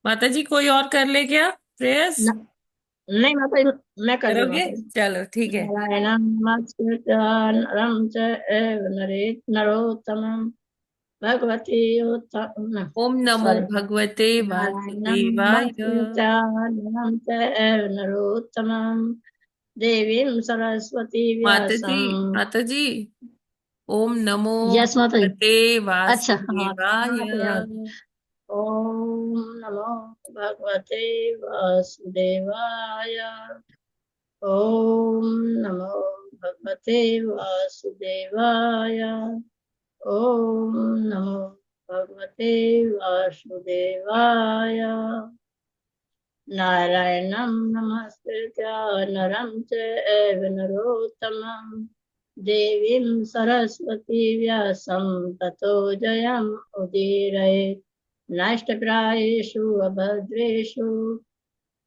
माता जी कोई और कर ले क्या प्रेयर्स? न, नहीं माता जी, मैं कर रही हूँ करोगे? माता जी। चलो ठीक है। नारायणं नमस्कृत्य नरं चैव नरोत्तमं भगवती उत्तम ओम नमो सॉरी भगवते नारायणं वासुदेवाय। नमस्कृत्य नरं चैव नरोत्तमं देवीं सरस्वती माता जी, व्यासं। माता जी, ओम नमो यस माता जी। भगवते अच्छा हाँ वासुदेवाय। हाँ तो याद। ओम नमो भगवते वासुदेवाय। ओम नमो भगवते वासुदेवाय। ओम नमो भगवते वासुदेवाय। नारायणं नमस्कृत्य नरं चैव नरोत्तमं देवीं सरस्वती व्यासं ततो जयम् उदीरयेत्। नष्टप्रायेषु अभद्रेषु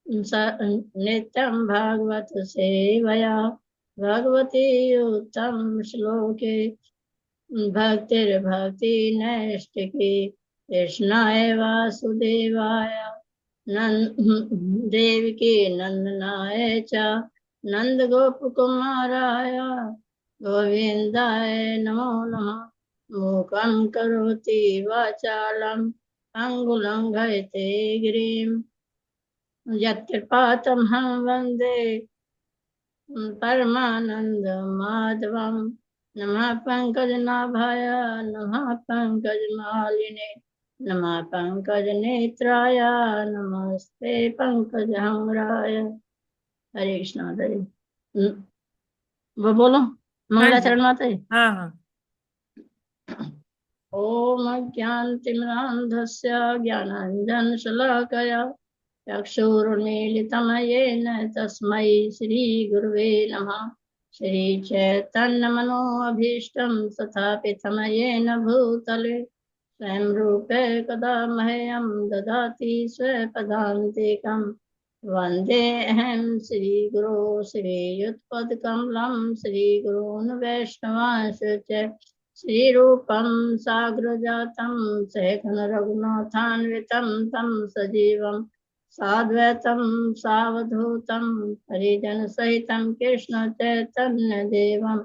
नित्यं भागवत सेवया भगवती उत्तम श्लोके भक्तिर्भक्ति नैष्टिकी कृष्णाय वासुदेवाय देवकी नंदनाय च नंद गोप कुमाराय गोविंदाय नमो नमः। मूकं करोति वाचालं अंगुलंघयते गिरिं यत्कृपातमहं वन्दे परमानंद माधवम। नमः पंकजनाभाय नमः पंकजमालिने नमः पंकजनेत्राय नमस्ते पंकजहंग्राय। हरे कृष्ण माता जी। वो बोलो हाँ जी। मंगलाचरण माता जी। हाँ हाँ। ओम अज्ञानतिमिरान्धस्य ज्ञानाञ्जनशलाकया चक्षुरुन्मीलितं येन तस्मै श्रीगुरुवे नमः। श्रीचैतन्यमनोभीष्टं स्थापितं येन भूतले स्वयं रूपे कदा मह्यं ददाति स्वपदान्तिकं। वन्देऽहं श्रीगुरो श्रीयुत्पदकमलं श्रीगुरून् वैष्णवांश्च श्रीरूपं साग्रजातं सहगण रघुनाथान्वितं तं सजीवं साद्वैतं सावधूतं हरिजनसहितं कृष्ण चैतन्य देवं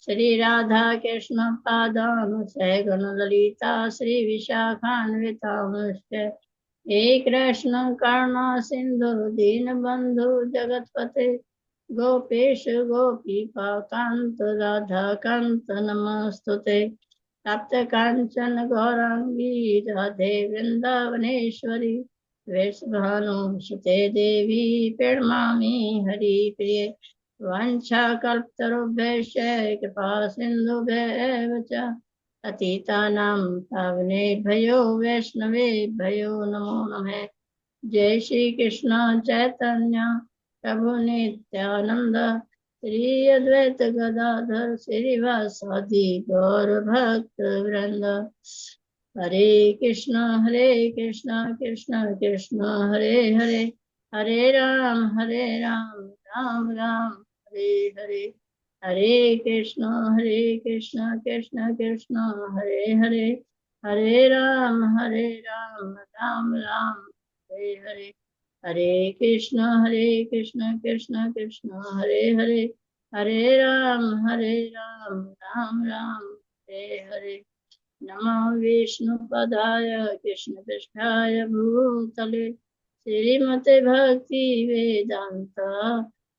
श्रीराधा कृष्ण पादां सहगण ललिता श्रीविशाखान्वितांश्च हे कृष्ण करुणा सिंधु दीनबंधु जगतपते गोपेश गोपीका कांत राधा कांत नमस्तुते। तप्त कांचन गौरांगी राधे वृंदावनेश्वरी वृषभानुसुते देवी प्रणमामि हरिप्रिये। वाञ्छाकल्पतरुभ्यश्च कृपा सिन्धुभ्येव च पतितानां पावनेभ्यो वैष्णवेभ्यो नमो नमः। जय श्री कृष्ण चैतन्य प्रभु नित्यानंद श्री अद्वैत गदाधर श्रीवासादि गौर भक्त वृंद। हरे कृष्ण कृष्ण कृष्ण हरे हरे हरे राम राम राम हरे हरे। हरे कृष्ण कृष्ण कृष्ण हरे हरे हरे राम राम राम हरे हरे। हरे कृष्ण कृष्ण कृष्ण हरे हरे हरे राम राम राम हरे हरे। नमः विष्णुपदाय कृष्णपृष्ठाय भूतले श्रीमते भक्ति वेदांत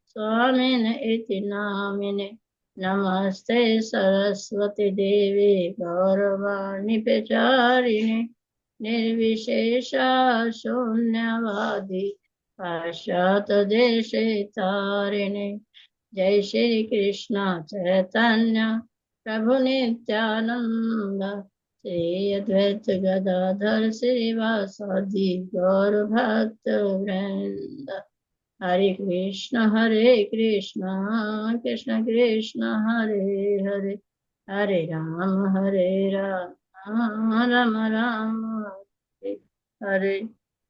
स्वामिन इति नामिने। नमस्ते सरस्वती देवे गौरवाणी प्रचारिणे निर्विशेषा शून्यवादी पाश्चात देशे तारिणे। जय श्री कृष्ण चैतन्य प्रभु नित्यानंद श्री अद्वैत गदाधर श्रीवासादि गौर भक्त वृंद। हरे कृष्ण कृष्ण कृष्ण हरे हरे हरे राम राम राम हरे हरे।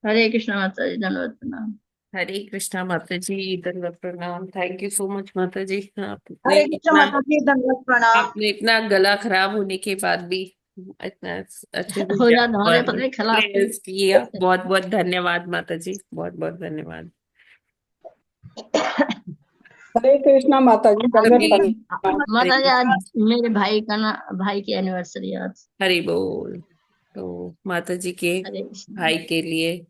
हरे कृष्ण माता जी धन्यवाद प्रणाम। हरे कृष्णा माता जी, दंडवत प्रणाम। थैंक यू सो मच माता जी। आपने हरे कृष्ण इतना माता जी, दंडवत प्रणाम। आपने इतना गला खराब होने के बाद भी इतना अच्छे से हो जा जाप हमारे और पता नहीं खिलाफ। प्रेयर्स किया। बहुत बहुत धन्यवाद माता जी, बहुत बहुत धन्यवाद। हरे कृष्णा माता जी, आज दंडवत सभी मेरी प्रणाम। हरे माता जी, आज कृष्ण, मेरे भाई का ना, भाई की एनिवर्सरी आज। हरि बोल। तो माता जी के हरे कृष्ण। भाई के लिए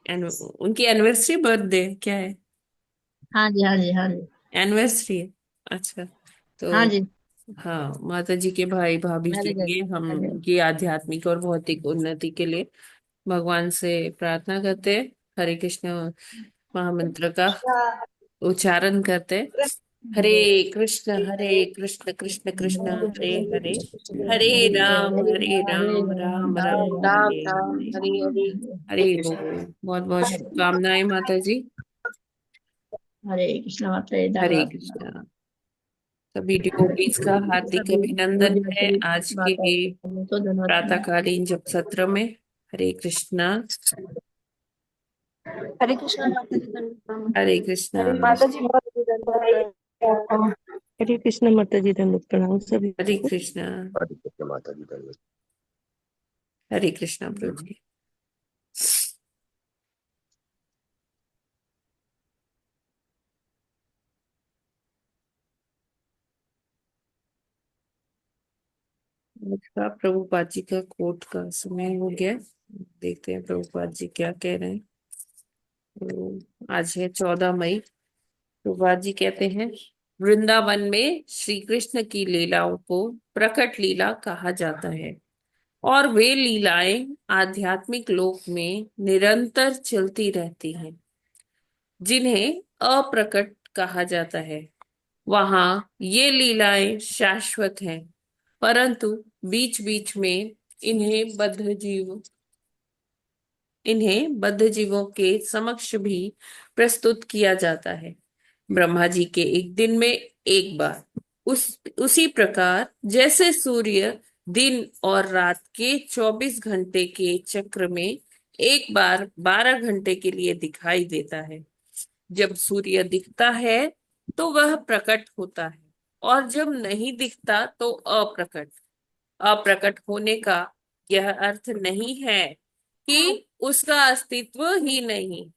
तो उनकी एनिवर्सरी, बर्थडे क्या है? हाँ जी, हाँ जी, हाँ जी। एनिवर्सरी है। अच्छा। हाँ तो जी। हाँ, माता जी के भाई भाभी के मैरिज है। लिए हम अरे, उनकी आध्यात्मिक और भौतिक उन्नति के लिए भगवान से प्रार्थना करते हैं। हरे कृष्ण महामंत्र का उच्चारण करते हैं। हरे कृष्ण कृष्ण कृष्ण हरे हरे, हरे राम राम राम हरे हरे राम, राम हरे। हरि हरि। हरे बोल। बहुत बहुत शुभकामनाएं माता जी। हरे कृष्ण माता जी, हरे धन्यवाद। कृष्ण। सभी डिवोटीज का हार्दिक सभी अभिनंदन पूज्य है श्री आज के माता जी को धन्यवाद। प्रातःकालीन जप सत्र में। हरे कृष्णा। हरे कृष्णा माता जी, दंडवत प्रणाम। हरे कृष्णा। हरे माता जी, बहुत बहुत दंडवत। हरे कृष्णा माता जी, दंडवत प्रणाम सभी हरे को। कृष्णा। हरे कृष्ण माता जी धन्यवाद। हरे कृष्णा प्रभु जी। आज का प्रभुपाद जी का कोट का समय हो गया। देखते हैं प्रभुपाद जी क्या कह रहे हैं। तो आज है 14 मई। प्रभुपाद जी कहते हैं, वृंदावन में श्री कृष्ण की लीलाओं को प्रकट लीला कहा जाता है और वे लीलाएं आध्यात्मिक लोक में निरंतर चलती रहती हैं, जिन्हें अप्रकट कहा जाता है। वहां ये लीलाएं शाश्वत हैं, परंतु बीच बीच में इन्हें बद्ध जीव इन्हें बद्ध जीवों के समक्ष भी प्रस्तुत किया जाता है। ब्रह्मा जी के एक दिन में एक बार, उसी प्रकार जैसे सूर्य दिन और रात के 24 घंटे के चक्र में एक बार 12 घंटे के लिए दिखाई देता है। जब सूर्य दिखता है तो वह प्रकट होता है, और जब नहीं दिखता तो अप्रकट। अप्रकट होने का यह अर्थ नहीं है कि उसका अस्तित्व ही नहीं।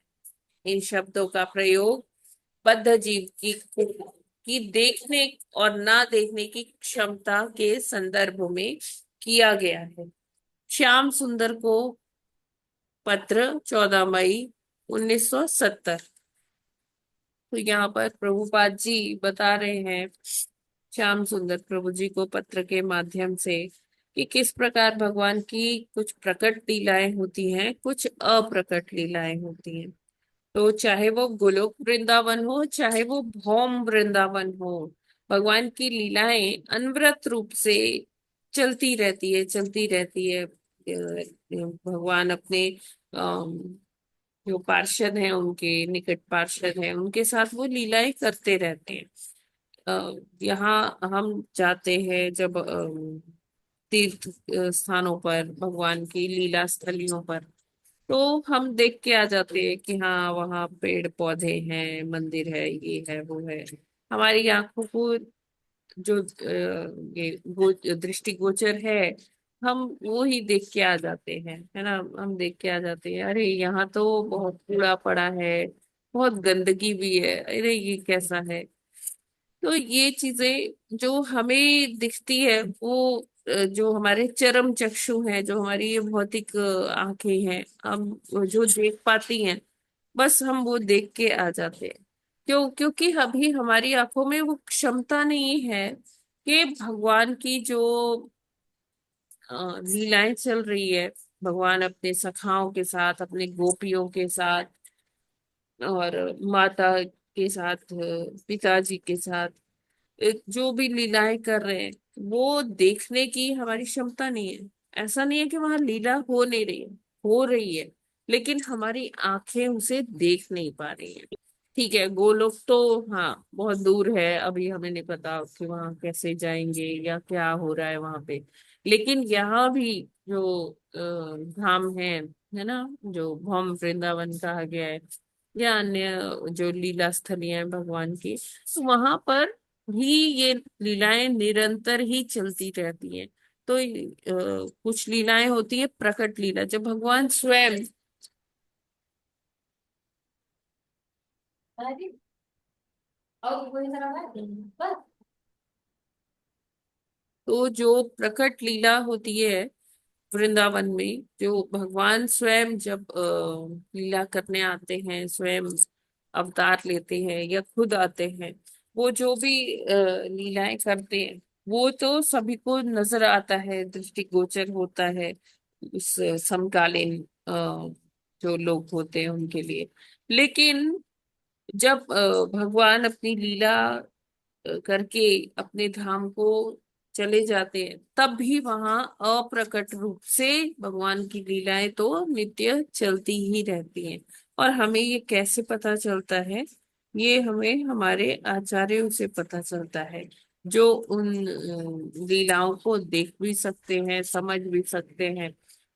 इन शब्दों का प्रयोग बद्ध जीव की देखने और ना देखने की क्षमता के संदर्भ में किया गया है। श्याम सुंदर को पत्र 14 मई 1970। तो यहाँ पर प्रभुपाद जी बता रहे हैं श्याम सुंदर प्रभु जी को पत्र के माध्यम से कि किस प्रकार भगवान की कुछ प्रकट लीलाएं होती हैं, कुछ अप्रकट लीलाएं होती हैं। तो चाहे वो गोलोक वृंदावन हो, चाहे वो भौम वृंदावन हो, भगवान की लीलाएं अनवरत रूप से चलती रहती है, चलती रहती है। भगवान अपने जो पार्षद हैं, उनके निकट पार्षद हैं, उनके साथ वो लीलाएं करते रहते हैं। यहाँ हम जाते हैं जब तीर्थ स्थानों पर, भगवान की लीला स्थलियों पर, तो हम देख के आ जाते हैं कि हाँ, वहाँ पेड़ पौधे हैं, मंदिर है, ये है वो है। हमारी आंखों को जो ये दृष्टि गोचर है, हम वो ही देख के आ जाते हैं, है ना। हम देख के आ जाते हैं, अरे यहाँ तो बहुत कूड़ा पड़ा है, बहुत गंदगी भी है, अरे ये कैसा है। तो ये चीजें जो हमें दिखती है वो जो हमारे चरम चक्षु हैं, जो हमारी ये भौतिक आंखें हैं, हम जो देख पाती हैं, बस हम वो देख के आ जाते हैं। क्योंकि अभी हमारी आंखों में वो क्षमता नहीं है कि भगवान की जो लीलाएं चल रही है, भगवान अपने सखाओं के साथ, अपने गोपियों के साथ और माता के साथ, पिताजी के साथ जो भी लीलाएं कर रहे हैं, वो देखने की हमारी क्षमता नहीं है। ऐसा नहीं है कि वहां लीला हो नहीं रही है, हो रही है, लेकिन हमारी आंखें उसे देख नहीं पा रही हैं। ठीक है, गोलोक तो हाँ बहुत दूर है, अभी हमें नहीं पता कि वहां कैसे जाएंगे या क्या हो रहा है वहां पे। लेकिन यहाँ भी जो धाम है, है ना, जो भौम वृंदावन कहा गया है, या अन्य जो लीला स्थलियां हैं भगवान की, तो वहां पर भी ये लीलाएं निरंतर ही चलती रहती हैं। तो कुछ लीलाएं होती है प्रकट लीला, जब भगवान स्वयं तो जो प्रकट लीला होती है वृंदावन में, जो भगवान स्वयं जब लीला करने आते हैं, स्वयं अवतार लेते हैं या खुद आते हैं, वो जो भी लीलाएं करते हैं वो तो सभी को नजर आता है, दृष्टिगोचर होता है उस समकालीन जो लोग होते हैं उनके लिए। लेकिन जब भगवान अपनी लीला करके अपने धाम को चले जाते हैं, तब भी वहां अप्रकट रूप से भगवान की लीलाएं तो नित्य चलती ही रहती हैं। और हमें ये कैसे पता चलता है? ये हमें हमारे आचार्यों से पता चलता है, जो उन लीलाओं को देख भी सकते हैं, समझ भी सकते हैं,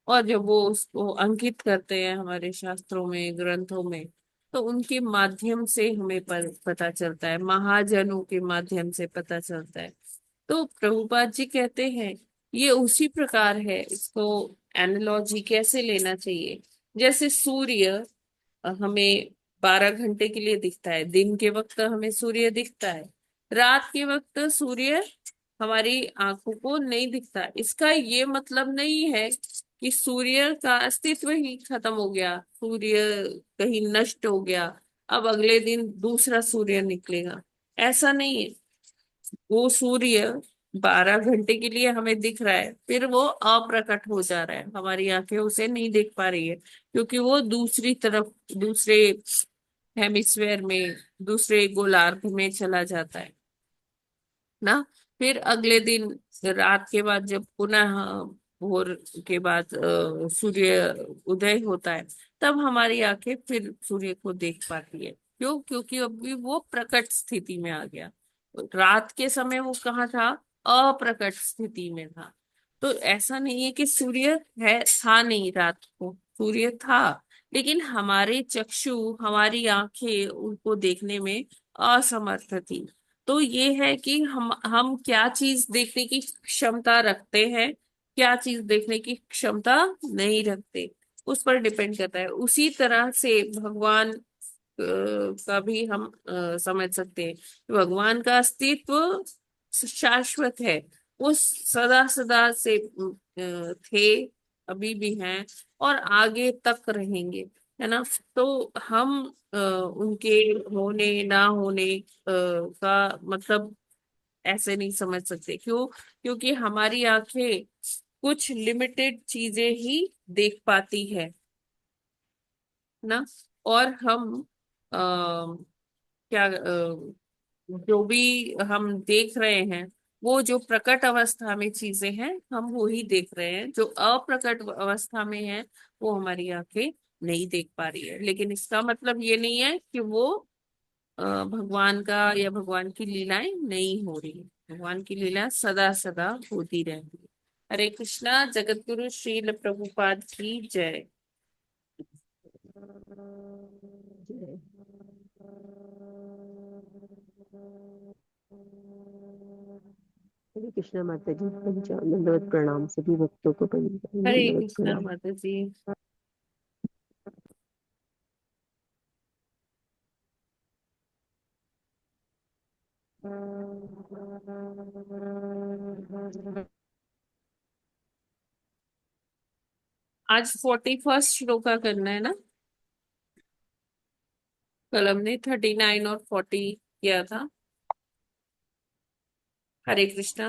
और जब वो उसको अंकित करते हैं हमारे शास्त्रों में, ग्रंथों में, तो उनके माध्यम से हमें पता चलता है, महाजनों के माध्यम से पता चलता है। तो प्रभुपाद जी कहते हैं ये उसी प्रकार है। इसको एनालॉजी कैसे लेना चाहिए? जैसे सूर्य हमें 12 घंटे के लिए दिखता है, दिन के वक्त हमें सूर्य दिखता है, रात के वक्त सूर्य हमारी आंखों को नहीं दिखता। इसका ये मतलब नहीं है कि सूर्य का अस्तित्व ही खत्म हो गया, सूर्य कहीं नष्ट हो गया, अब अगले दिन दूसरा सूर्य निकलेगा, ऐसा नहीं है। वो सूर्य 12 घंटे के लिए हमें दिख रहा है, फिर वो अप्रकट हो जा रहा है, हमारी आंखें उसे नहीं देख पा रही है, क्योंकि वो दूसरी तरफ, दूसरे हेमिस्फेयर में, दूसरे गोलार्ध में चला जाता है ना। फिर अगले दिन रात के बाद जब पुनः भोर के बाद सूर्य उदय होता है, तब हमारी आंखें फिर सूर्य को देख पाती है। क्यों? क्योंकि अभी वो प्रकट स्थिति में आ गया। रात के समय वो कहाँ था? अप्रकट स्थिति में था। तो ऐसा नहीं है कि सूर्य है, था नहीं, रात को सूर्य था, लेकिन हमारे चक्षु, हमारी आंखें उनको देखने में असमर्थ थी। तो ये है कि हम क्या चीज देखने की क्षमता रखते हैं, क्या चीज देखने की क्षमता नहीं रखते, उस पर डिपेंड करता है। उसी तरह से भगवान का भी हम समझ सकते हैं कि भगवान का अस्तित्व शाश्वत है। वो सदा सदा से थे, अभी भी हैं, और आगे तक रहेंगे, है ना। तो हम उनके होने ना होने का मतलब ऐसे नहीं समझ सकते। क्यों? क्योंकि हमारी आंखें कुछ लिमिटेड चीजें ही देख पाती है ना। और हम क्या जो भी हम देख रहे हैं, वो जो प्रकट अवस्था में चीजें हैं हम वो ही देख रहे हैं, जो अप्रकट अवस्था में है वो हमारी आंखें नहीं देख पा रही है। लेकिन इसका मतलब ये नहीं है कि वो भगवान का या भगवान की लीलाएं नहीं हो रही है। भगवान की लीला सदा सदा होती रहती है। हरे कृष्णा। जगत गुरु श्रील प्रभुपाद की जय। हरे कृष्णा माता जी, पंचानंदवत प्रणाम सभी भक्तों को, हरे पंचानंदवत कृष्णा प्रणाम। माता जी। आज 41st श्लोक का करना है ना? कल हमने 39 और 40 किया था। हरे कृष्णा।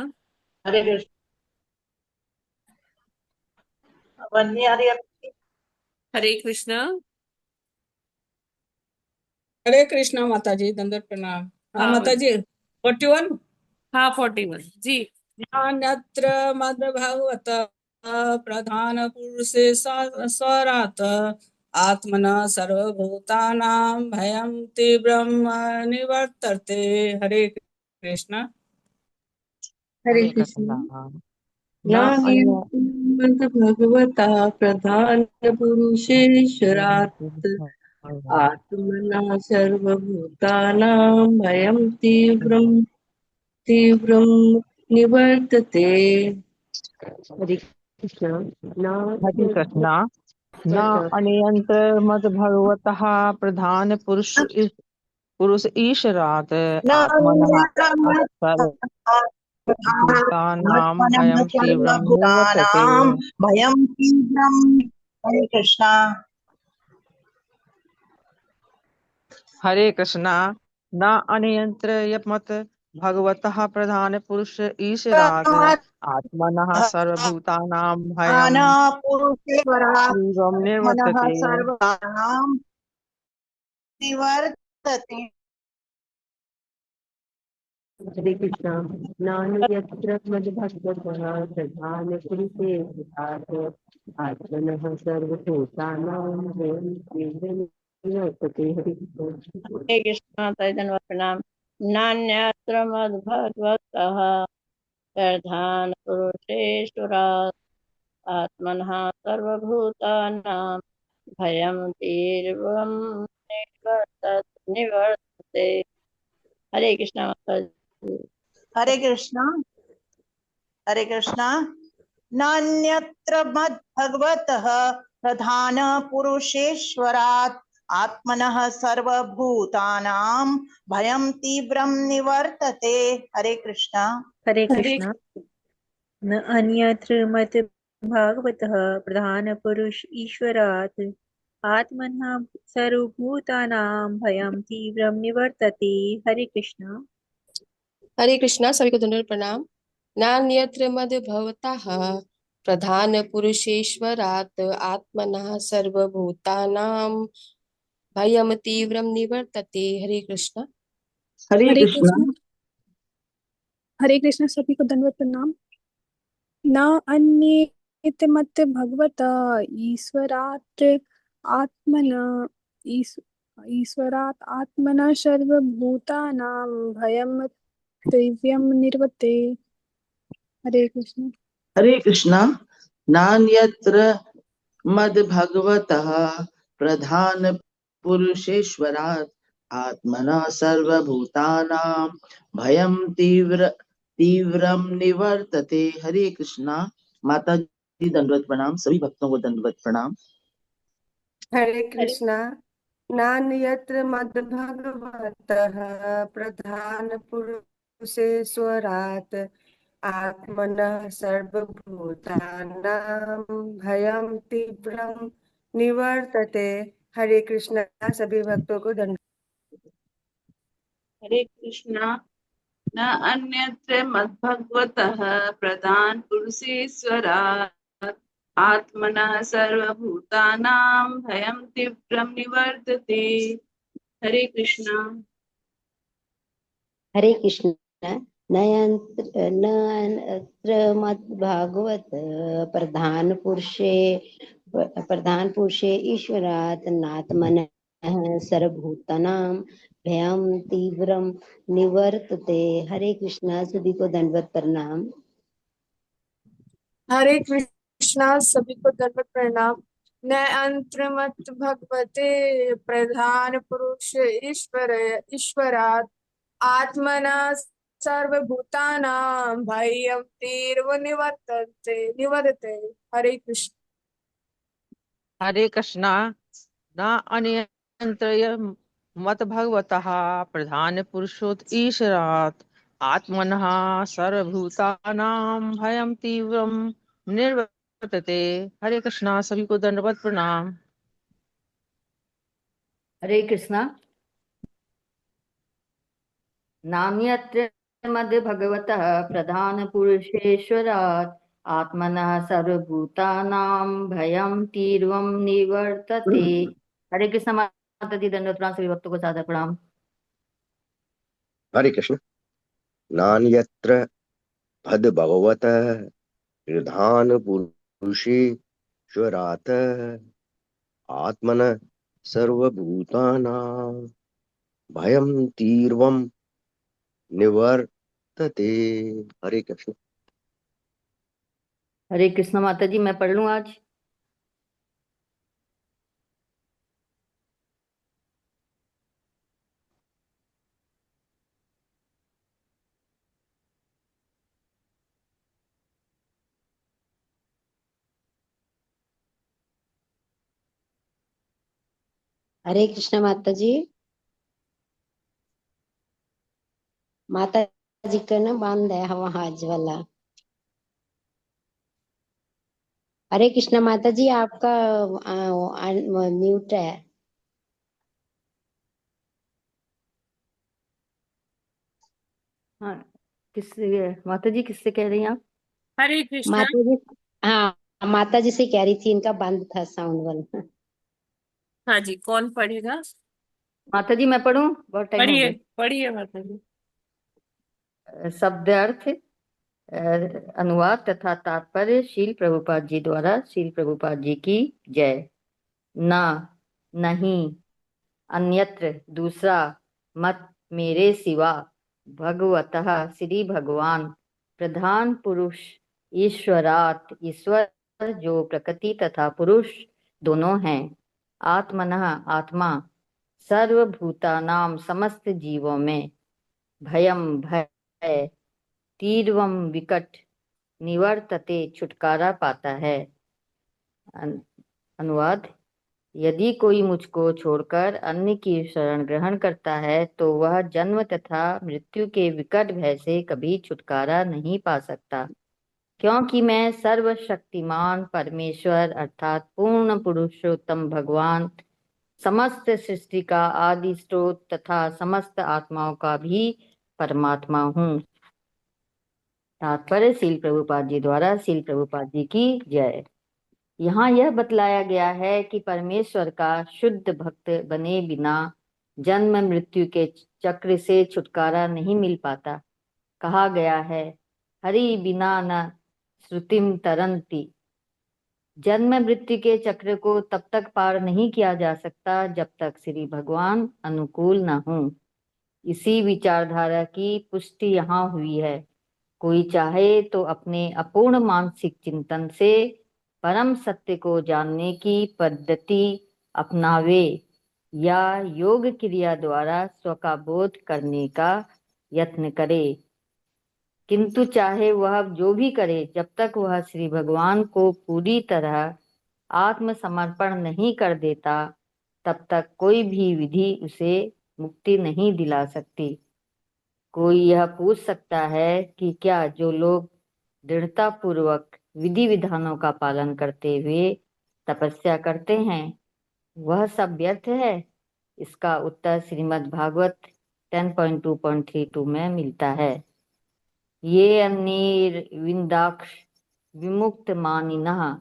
हरे कृष्ण। वन्य आ रही है। हरे कृष्णा। हरे कृष्णा माता जी, दंडवत प्रणाम। हाँ हाँ माता जी, 41। हाँ 41 जी। अन्यत्र मद्भागवत प्रधान पुरुषे स्वरात आत्मन सर्वभूतानां भयं तीव्रं निवर्तते। हरे कृष्णा। हरे कृष्ण। न अन्य भगवता प्रधान पुरुषेश्वरात् आत्मना सर्वभूतानां भयं तीव्रं तीव्रं निवर्तते। हरे कृष्ण। हरे कृष्णा न अनंत मद भगवतः प्रधान पुरुष ईश्वरात् आत्मनः सर्वभूतानां भयं तीव्रं निवर्तते। सर्वभूतानां भयं तीव्रं। हरे कृष्णा। हरे कृष्णा न अनंत मत भगवतः प्रधान पुरुष ईश्वरात् आत्मनः सर्वभूतानां भयं पुरुषेश्वरात् तीव्रं मनः निवर्तते। सर्वाणां निवर्तते। हरे कृष्ण। नानु यत्र मद्भक्तः प्रधान पुरुषे सुखात् आत्मनः सर्वभूतानां भयं तीव्रं निवर्तते। हरे कृष्ण। हे कृष्ण चैतन्य प्रणाम। नान्यत्र मद्भगवतः प्रधान पुरुषेश्वरात् आत्मनः सर्वभूतानां भयं तीव्रं निवर्तते। हरे कृष्ण माता जी। हरे कृष्णा। हरे कृष्णा। नान्यत्र मद्भगवतः प्रधान पुरुषेश्वरात् आत्मनः सर्वभूतानां भयं तीव्रं निवर्तते। हरे कृष्णा। हरे हरे कृष्ण। न अन्यत्र मत भागवतः प्रधान पुरुष ईश्वरात् आत्मनः सर्वभूतानां भयं तीव्रं निवर्तते। हरे कृष्ण। हरे कृष्णा, सभी को दंडवत प्रणाम। नान्यत्र मद भवतः प्रधान पुरुषेश्वरात् आत्मनः सर्वभूतानां भयम तीव्रम निवर्तते। हरे कृष्णा। हरे हरे कृष्ण। कृष्ण। हरे कृष्ण, सभी को दंडवत प्रणाम। न अन्येत मत भगवता ईश्वरात् आत्मना ईश- ईश्वरात् आत्मना सर्वभूतानां भयं दैव्यं निर्वते। हरे कृष्ण। हरे कृष्णा। नान्यत्र मद्भगवतः प्रधान पुरुषेश्वरात् आत्मना सर्वभूतानां भयं तीव्रम निवर्तते। हरे कृष्णा। माता जी दंडवत प्रणाम। सभी भक्तों को दंडवत प्रणाम। हरे कृष्णा। नान्यत्र मद्भगवतः प्रधान पुरुषेश्वरात् आत्मनः सर्वभूतानां भयं तीव्रं निवर्तते। हरे कृष्णा, सभी भक्तों को दंड। हरे कृष्णा। न अन्यत्र मद्भगवतः प्रधान पुरुषेश्वरात् आत्मनः सर्वभूतानां भयं तीव्रं निवर्तते। हरे कृष्णा। हरे कृष्ण। नयंत्र मत भागवत प्रधान पुरुषे ईश्वरात् नात्मनः सर्वभूतानां भयं तीव्रम निवर्तते। हरे कृष्णा। सभी को दंडवत प्रणाम। हरे कृष्णा, सभी को दंडवत प्रणाम। न अंतर्मत भगवते प्रधान पुरुष ईश्वरात् आत्मना सर्वभूतानां भयं निवर्तते। हरे कृष्ण। हरे कृष्णा न अन्यत्र मत भगवतः प्रधान पुरुषोत ईश्वरात् आत्मनः सर्वभूतानां भयं तीव्रं निवर्तते। हरे कृष्णा। सभी को दंडवत प्रणाम। हरे कृष्णा। नान्यत्र मद् भगवतः प्रधान पुरुषेश्वरात् आत्मनः सर्वभूतानां भयं तीव्रं निवर्तते। हरे कृष्ण माता जी दंडवत प्रणाम, सभी भक्तों को सादर प्रणाम। हरे कृष्ण। नान्यत्र भद भगवतः प्रधान पुरुषेश्वरात् आत्मन सर्वभूतानां भयं तीव्रं निवर्तते। हरे कृष्ण। हरे कृष्ण माता जी, मैं पढ़ लूं आज। हरे कृष्ण माता जी। माता जी का ना बंद है वहाँ आज वाला। हरे कृष्ण माता जी, आपका म्यूट है। हाँ, किससे माता जी, किससे कह रही हैं आप? हरे कृष्णा। माता जी, हाँ माता जी से कह रही थी, इनका बंद था साउंड वाला। हाँ जी, कौन पढ़ेगा? माता जी मैं पढ़ूं, बहुत टाइम हो पढ़िए गया। पढ़िए माता जी। शब्दार्थ, अनुवाद तथा तात्पर्य शील प्रभुपाद जी द्वारा। शील प्रभुपाद जी की जय। ना, नहीं, अन्यत्र, दूसरा, मत, मेरे सिवा, भगवतः, श्री भगवान, प्रधान पुरुष, ईश्वरात्, ईश्वर जो प्रकृति तथा पुरुष दोनों हैं, आत्मनः, आत्मा, सर्वभूतानां, समस्त जीवों में, भयम, भय, तीव्रम, विकट, निवर्तते, छुटकारा पाता है। अनुवाद, यदि कोई मुझको छोड़कर अन्य की शरण ग्रहण करता है तो वह जन्म तथा मृत्यु के विकट भय से कभी छुटकारा नहीं पा सकता, क्योंकि मैं सर्वशक्तिमान परमेश्वर अर्थात पूर्ण पुरुषोत्तम भगवान, समस्त सृष्टि का आदि स्रोत तथा समस्त आत्माओं का भी परमात्मा हूँ। तात्पर्य शील प्रभुपाद जी द्वारा। शील प्रभुपाद जी की जय। यहाँ यह बतलाया गया है कि परमेश्वर का शुद्ध भक्त बने बिना जन्म मृत्यु के चक्र से छुटकारा नहीं मिल पाता। कहा गया है, हरि बिना न श्रुतिम तरंती। जन्म मृत्यु के चक्र को तब तक पार नहीं किया जा सकता जब तक श्री भगवान अनुकूल न हो। इसी विचारधारा की पुष्टि यहाँ हुई है। कोई चाहे तो अपने अपूर्ण मानसिक चिंतन से परम सत्य को जानने की पद्धति अपनावे या योग क्रिया द्वारा स्व का बोध करने का यत्न करे, किंतु चाहे वह जो भी करे, जब तक वह श्री भगवान को पूरी तरह आत्मसमर्पण नहीं कर देता तब तक कोई भी विधि उसे मुक्ति नहीं दिला सकती। कोई यह पूछ सकता है कि क्या जो लोग दृढ़ता पूर्वक विधि विधानों का पालन करते हुए तपस्या करते हैं वह सब व्यर्थ है? इसका उत्तर श्रीमद् भागवत 10.2.32 में मिलता है। ये अन्निर्विंदाक्ष विमुक्त मानिनः,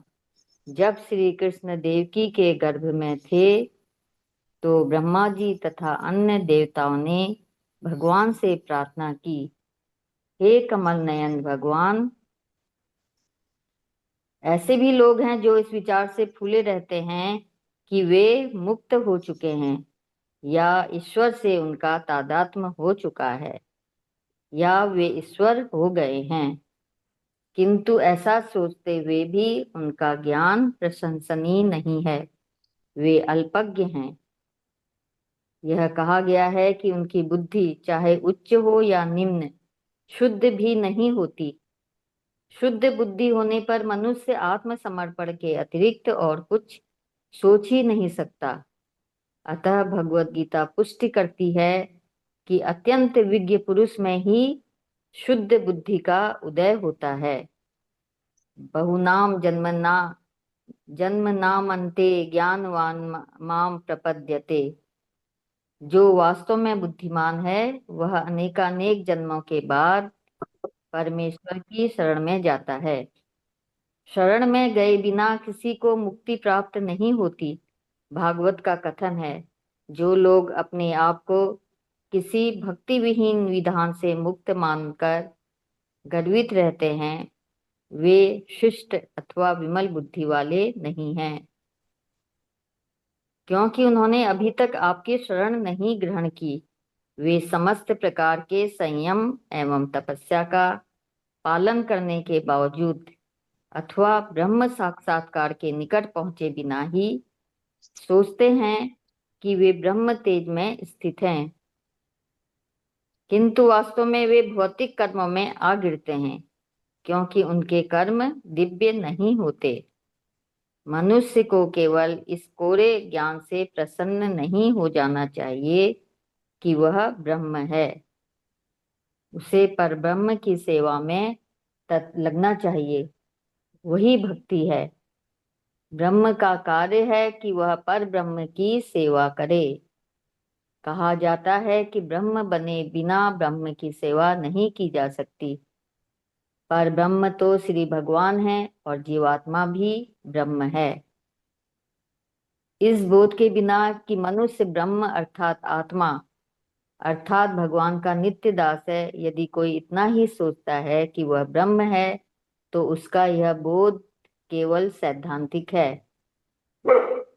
जब श्री कृष्ण देवकी के गर्भ में थे तो ब्रह्मा जी तथा अन्य देवताओं ने भगवान से प्रार्थना की, हे कमल नयन भगवान। ऐसे भी लोग हैं जो इस विचार से फूले रहते हैं कि वे मुक्त हो चुके हैं या ईश्वर से उनका तादात्म्य हो चुका है या वे ईश्वर हो गए हैं, किंतु ऐसा सोचते हुए भी उनका ज्ञान प्रशंसनीय नहीं है, वे अल्पज्ञ हैं। यह कहा गया है कि उनकी बुद्धि चाहे उच्च हो या निम्न शुद्ध भी नहीं होती। शुद्ध बुद्धि होने पर मनुष्य आत्मसमर्पण के अतिरिक्त और कुछ सोच ही नहीं सकता। अतः भगवत गीता पुष्टि करती है कि अत्यंत विज्ञ पुरुष में ही शुद्ध बुद्धि का उदय होता है। बहुनाम जन्मनामन्ते ज्ञानवान माम प्रपद्यते। जो वास्तव में बुद्धिमान है वह अनेकानेक जन्मों के बाद परमेश्वर की शरण में जाता है। शरण में गए बिना किसी को मुक्ति प्राप्त नहीं होती। भागवत का कथन है, जो लोग अपने आप को किसी भक्ति विहीन विधान से मुक्त मानकर गर्वित रहते हैं वे शिष्ट अथवा विमल बुद्धि वाले नहीं हैं, क्योंकि उन्होंने अभी तक आपकी शरण नहीं ग्रहण की। वे समस्त प्रकार के संयम एवं तपस्या का पालन करने के बावजूद अथवा ब्रह्म साक्षात्कार के निकट पहुंचे बिना ही सोचते हैं कि वे ब्रह्म तेज में स्थित हैं, किंतु वास्तव में वे भौतिक कर्मों में आ गिरते हैं, क्योंकि उनके कर्म दिव्य नहीं होते। मनुष्य को केवल इस कोरे ज्ञान से प्रसन्न नहीं हो जाना चाहिए कि वह ब्रह्म है, उसे परब्रह्म की सेवा में लगना चाहिए। वही भक्ति है। ब्रह्म का कार्य है कि वह परब्रह्म की सेवा करे। कहा जाता है कि ब्रह्म बने बिना ब्रह्म की सेवा नहीं की जा सकती। पर ब्रह्म तो श्री भगवान है और जीवात्मा भी ब्रह्म है। इस बोध के बिना कि मनुष्य ब्रह्म अर्थात आत्मा अर्थात भगवान का नित्य दास है, यदि कोई इतना ही सोचता है कि वह ब्रह्म है, तो उसका यह बोध केवल सैद्धांतिक है।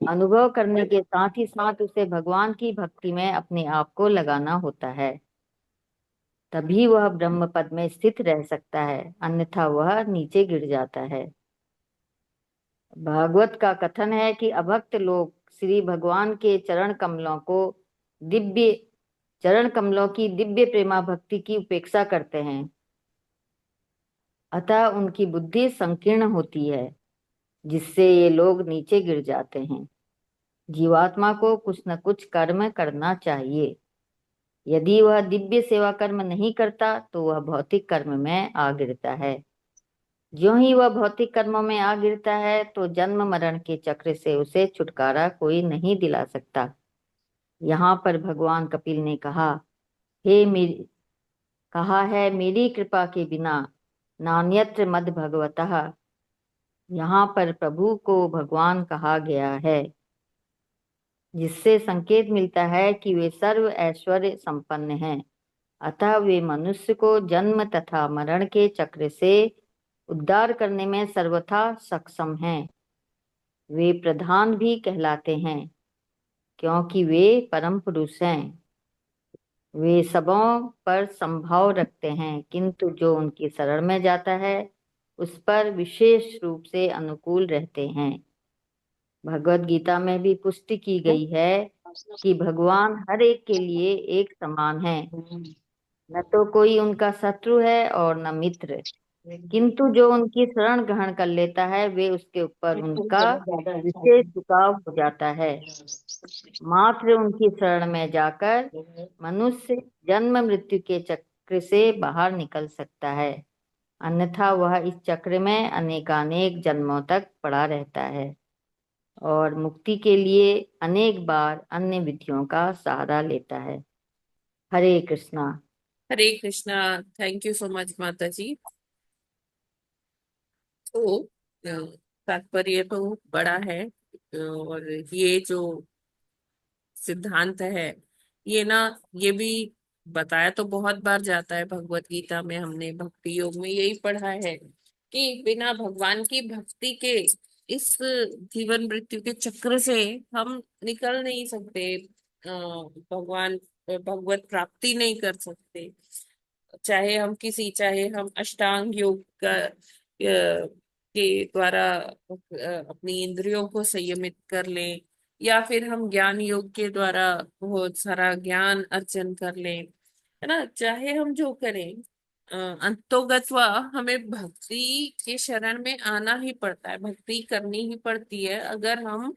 अनुभव करने के साथ ही साथ उसे भगवान की भक्ति में अपने आप को लगाना होता है, तभी वह ब्रह्म पद में स्थित रह सकता है, अन्यथा वह नीचे गिर जाता है। भागवत का कथन है कि अभक्त लोग श्री भगवान के चरण कमलों की दिव्य प्रेमा भक्ति की उपेक्षा करते हैं, अतः उनकी बुद्धि संकीर्ण होती है, जिससे ये लोग नीचे गिर जाते हैं। जीवात्मा को कुछ न कुछ कर्म करना चाहिए। यदि वह दिव्य सेवा कर्म नहीं करता तो वह भौतिक कर्म में आ गिरता है। ज्यों ही वह भौतिक कर्मों में आ गिरता है तो जन्म मरण के चक्र से उसे छुटकारा कोई नहीं दिला सकता। यहाँ पर भगवान कपिल ने कहा है मेरी कृपा के बिना नान्यत्र मद भगवतः। यहाँ पर प्रभु को भगवान कहा गया है, जिससे संकेत मिलता है कि वे सर्व ऐश्वर्य संपन्न हैं, अतः वे मनुष्य को जन्म तथा मरण के चक्र से उद्धार करने में सर्वथा सक्षम हैं। वे प्रधान भी कहलाते हैं, क्योंकि वे परम पुरुष हैं। वे सबों पर संभाव रखते हैं, किंतु जो उनकी शरण में जाता है उस पर विशेष रूप से अनुकूल रहते हैं। भगवत गीता में भी पुष्टि की गई है कि भगवान हर एक के लिए एक समान है, न तो कोई उनका शत्रु है और न मित्र, किंतु जो उनकी शरण ग्रहण कर लेता है वे उसके ऊपर उनका विशेष झुकाव हो जाता है। मात्र उनकी शरण में जाकर मनुष्य जन्म मृत्यु के चक्र से बाहर निकल सकता है, अन्यथा वह इस चक्र में अनेकानेक जन्मों तक पड़ा रहता है और मुक्ति के लिए अनेक बार अन्य विधियों का सहारा लेता है। Hare Krishna. Hare Krishna. Thank you so much माता जी। तो तात्पर्य तो बड़ा है, और ये जो सिद्धांत है ये ना, ये भी बताया तो बहुत बार जाता है भगवत गीता में। हमने भक्ति योग में यही पढ़ा है कि बिना भगवान की भक्ति के इस जीवन मृत्यु के चक्र से हम निकल नहीं सकते, भगवत प्राप्ति नहीं कर सकते। चाहे हम अष्टांग योग के द्वारा अपनी इंद्रियों को संयमित कर लें, या फिर हम ज्ञान योग के द्वारा बहुत सारा ज्ञान अर्जन कर लें, है ना। चाहे हम जो करें, अंतोगत्वा हमें भक्ति के शरण में आना ही पड़ता है, भक्ति करनी ही पड़ती है। अगर हम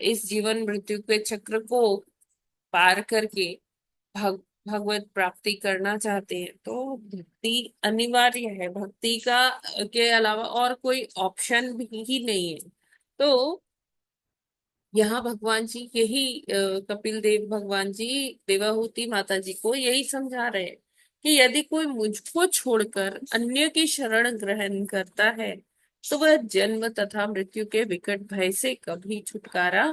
इस जीवन मृत्यु के चक्र को पार करके भगवत प्राप्ति करना चाहते हैं तो भक्ति अनिवार्य है। भक्ति का के अलावा और कोई ऑप्शन भी ही नहीं है। तो यहाँ भगवान जी यही कपिल देव भगवान जी देवाहुति माता जी को यही समझा रहे हैं कि यदि कोई मुझको छोड़कर अन्य की शरण ग्रहण करता है तो वह जन्म तथा मृत्यु के विकट भय से कभी छुटकारा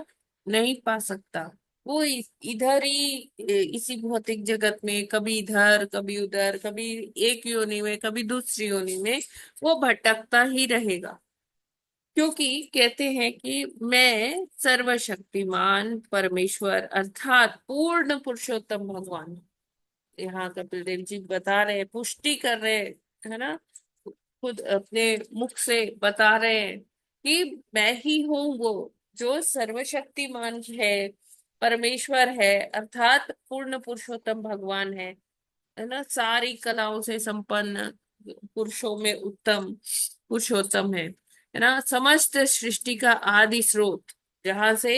नहीं पा सकता। वो इधर ही इसी भौतिक जगत में कभी इधर कभी उधर, कभी एक योनि में कभी दूसरी योनि में वो भटकता ही रहेगा, क्योंकि कहते हैं कि मैं सर्वशक्तिमान परमेश्वर अर्थात पूर्ण पुरुषोत्तम भगवान हूं। यहाँ कपिल देव जी बता रहे, पुष्टि कर रहे, है ना। खुद अपने मुख से बता रहे हैं कि मैं ही हूं वो जो सर्वशक्तिमान है, परमेश्वर है, अर्थात पूर्ण पुरुषोत्तम भगवान है ना, सारी कलाओं से संपन्न, पुरुषों में उत्तम पुरुषोत्तम है ना, समस्त सृष्टि का आदि स्रोत, जहां से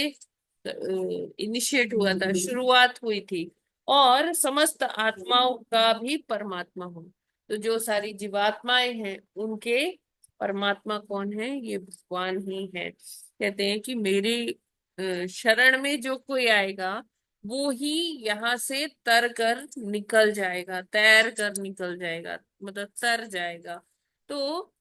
इनिशिएट हुआ था, शुरुआत हुई थी, और समस्त आत्माओं का भी परमात्मा हूँ। तो जो सारी जीवात्माएं हैं उनके परमात्मा कौन है? ये भगवान ही है। कहते हैं कि मेरे शरण में जो कोई आएगा वो ही यहाँ से तर कर निकल जाएगा, तैर कर निकल जाएगा, मतलब तर जाएगा। तो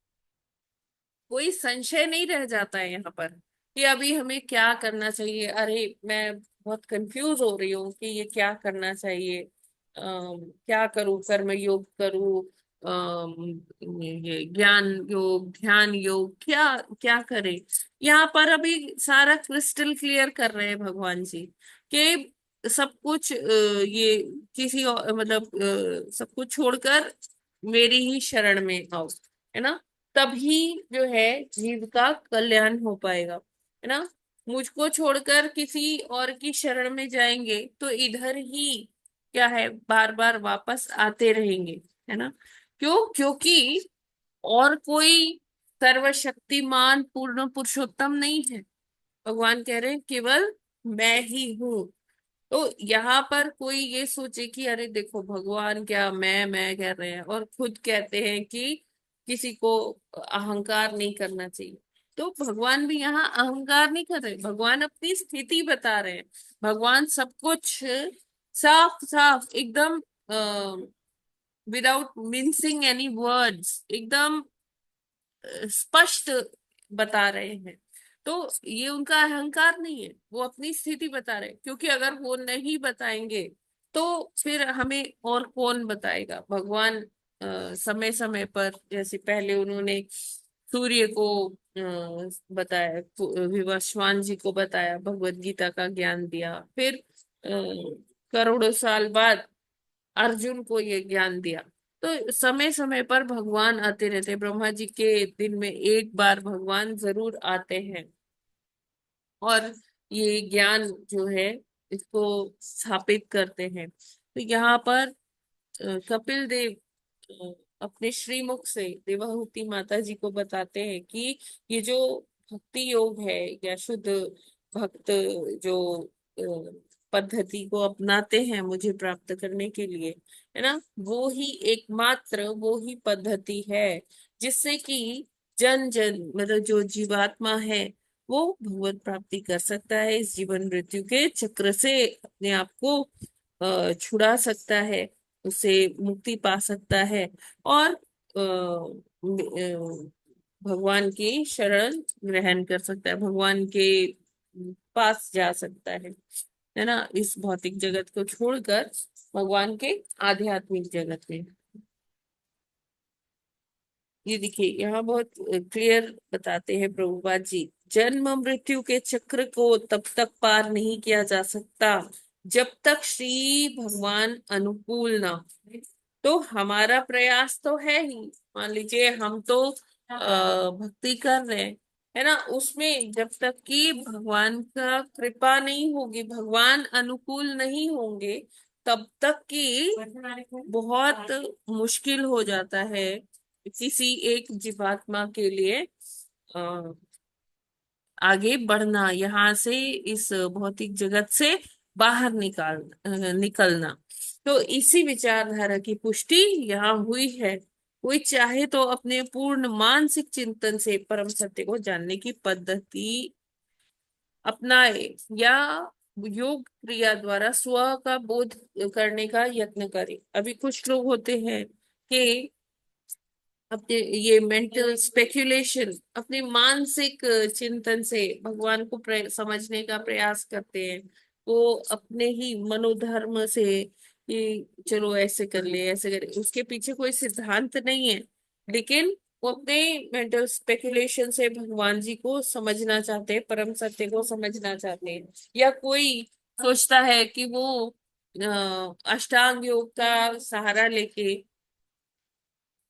कोई संशय नहीं रह जाता है यहाँ पर कि अभी हमें क्या करना चाहिए। अरे मैं बहुत कंफ्यूज हो रही हूँ कि ये क्या करना चाहिए, क्या करूँ, कर्म योग करूँ, ये ज्ञान योग, ध्यान योग, क्या क्या करें। यहाँ पर अभी सारा क्रिस्टल क्लियर कर रहे हैं भगवान जी कि सब कुछ ये किसी मतलब सब कुछ छोड़कर मेरी ही शरण में आओ, है ना, तभी जो है जीव का कल्याण हो पाएगा, है ना। मुझको छोड़कर किसी और की शरण में जाएंगे तो इधर ही क्या है, बार बार वापस आते रहेंगे, है ना। क्यों? क्योंकि और कोई सर्वशक्तिमान पूर्ण पुरुषोत्तम नहीं है। भगवान कह रहे हैं केवल मैं ही हूँ। तो यहाँ पर कोई ये सोचे कि अरे देखो भगवान क्या मैं कर रहे हैं, और खुद कहते हैं कि किसी को अहंकार नहीं करना चाहिए। तो भगवान भी यहाँ अहंकार नहीं कर रहे, भगवान अपनी स्थिति बता रहे हैं। भगवान सब कुछ साफ साफ एकदम विदाउट मिंसिंग एनी वर्ड्स, एकदम स्पष्ट बता रहे हैं। तो ये उनका अहंकार नहीं है, वो अपनी स्थिति बता रहे हैं। क्योंकि अगर वो नहीं बताएंगे तो फिर हमें और कौन बताएगा। भगवान समय समय पर, जैसे पहले उन्होंने सूर्य को बताया, विवस्वान जी को बताया, भगवत गीता का ज्ञान दिया, फिर करोड़ों साल बाद अर्जुन को ये ज्ञान दिया। तो समय समय पर भगवान आते रहते हैं। ब्रह्मा जी के दिन में एक बार भगवान जरूर आते हैं और ये ज्ञान जो है इसको स्थापित करते हैं। तो यहाँ पर कपिल देव अपने श्रीमुख से देवाहुति माता जी को बताते हैं कि ये जो भक्ति योग है या शुद्ध भक्त जो पद्धति को अपनाते हैं मुझे प्राप्त करने के लिए, है ना, वो ही एकमात्र वो ही पद्धति है जिससे कि जन जन मतलब जो जीवात्मा है वो भगवत प्राप्ति कर सकता है, इस जीवन मृत्यु के चक्र से अपने आप को छुड़ा सकता है, उससे मुक्ति पा सकता है, और भगवान की शरण ग्रहण कर सकता है, भगवान के पास जा सकता है ना, इस भौतिक जगत को छोड़कर भगवान के आध्यात्मिक जगत में। ये देखिए यहाँ बहुत क्लियर बताते हैं प्रभुपाद जी, जन्म मृत्यु के चक्र को तब तक पार नहीं किया जा सकता जब तक श्री भगवान अनुकूल ना हो। तो हमारा प्रयास तो है ही, मान लीजिए हम तो भक्ति कर रहे हैं, है ना, उसमें जब तक कि भगवान का कृपा नहीं होगी, भगवान अनुकूल नहीं होंगे, तब तक कि बहुत मुश्किल हो जाता है किसी एक जीवात्मा के लिए अ, आगे बढ़ना, यहाँ से इस भौतिक जगत से बाहर निकलना। तो इसी विचारधारा की पुष्टि यहाँ हुई है। कोई चाहे तो अपने पूर्ण मानसिक चिंतन से परम सत्य को जानने की पद्धति अपनाए या योग क्रिया द्वारा स्व का बोध करने का यत्न करे। अभी कुछ लोग होते हैं कि अपने ये मेंटल स्पेक्यूलेशन, अपने मानसिक चिंतन से भगवान को समझने का प्रयास करते हैं। वो अपने ही मनोधर्म से कि चलो ऐसे कर ले ऐसे करे, उसके पीछे कोई सिद्धांत नहीं है, लेकिन वो अपने मेंटल स्पेक्यूलेशन से भगवान जी को समझना चाहते हैं, परम सत्य को समझना चाहते हैं। या कोई सोचता है कि वो अष्टांग योग का सहारा लेके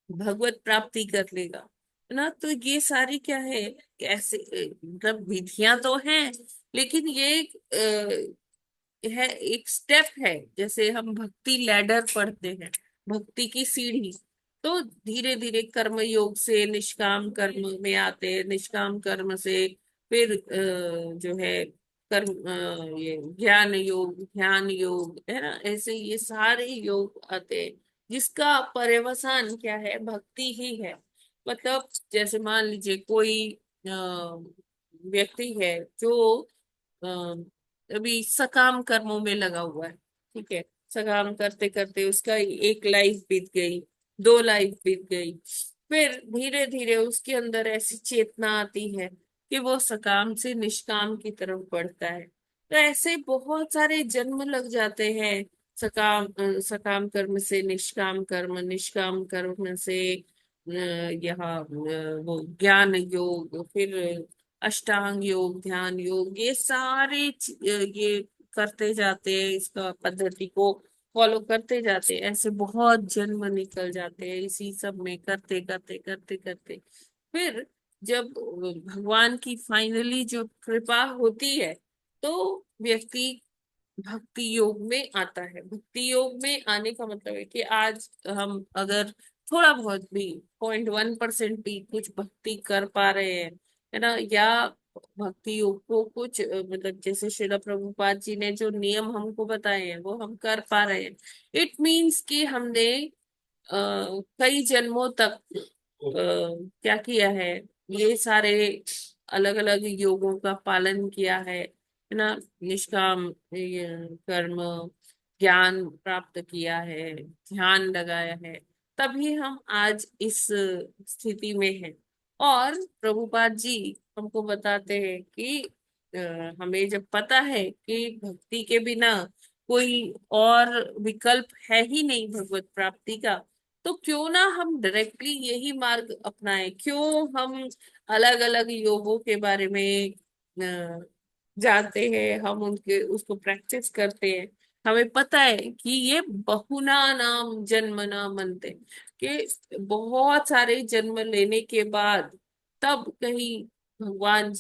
भगवत प्राप्ति कर लेगा, है ना। तो ये सारी क्या है, कैसे मतलब विधियां तो हैं, लेकिन ये है एक स्टेप है। जैसे हम भक्ति लैडर पढ़ते हैं, भक्ति की सीढ़ी, तो धीरे धीरे कर्म योग से निष्काम कर्म में आते हैं, निष्काम कर्म से फिर जो है कर्म ये ज्ञान योग, ध्यान योग, है ना। ऐसे ये सारे योग आते हैं, जिसका पर्यवसान क्या है, भक्ति ही है। मतलब जैसे मान लीजिए कोई व्यक्ति है जो अभी सकाम कर्मों में लगा हुआ है, ठीक है। सकाम करते करते उसका एक लाइफ बीत गई, दो लाइफ बीत गई, फिर धीरे धीरे उसके अंदर ऐसी चेतना आती है कि वो सकाम से निष्काम की तरफ बढ़ता है। तो ऐसे बहुत सारे जन्म लग जाते हैं, सकाम कर्म से निष्काम कर्म, निष्काम कर्म से यहाँ वो ज्ञान योग, फिर अष्टांग योग, ध्यान योग, ये सारे ये करते जाते हैं, इसका पद्धति को फॉलो करते जाते हैं। ऐसे बहुत जन्म निकल जाते हैं इसी सब में करते करते करते करते। फिर जब भगवान की फाइनली जो कृपा होती है, तो व्यक्ति भक्ति योग में आता है। भक्ति योग में आने का मतलब है कि आज हम अगर थोड़ा बहुत भी 0.1% भी कुछ भक्ति कर पा रहे हैं, है ना, या भक्ति योग को कुछ मतलब जैसे श्रील प्रभुपाद जी ने जो नियम हमको बताए हैं वो हम कर पा रहे हैं, इट मीन्स कि हमने कई जन्मों तक क्या किया है, ये सारे अलग अलग योगों का पालन किया है ना। निष्काम ये कर्म, ज्ञान प्राप्त किया है, ध्यान लगाया है, तभी हम आज इस स्थिति में हैं। और प्रभुपाद जी हमको बताते हैं कि हमें जब पता है कि भक्ति के बिना कोई और विकल्प है ही नहीं भगवत प्राप्ति का, तो क्यों ना हम डायरेक्टली यही मार्ग अपनाएं, क्यों हम अलग अलग योगों के बारे में जानते हैं, हम उनके उसको प्रैक्टिस करते हैं। हमें पता है कि ये बहुना नाम जन्म ना मनते, कि बहुत सारे जन्म लेने के बाद तब कहीं भगवान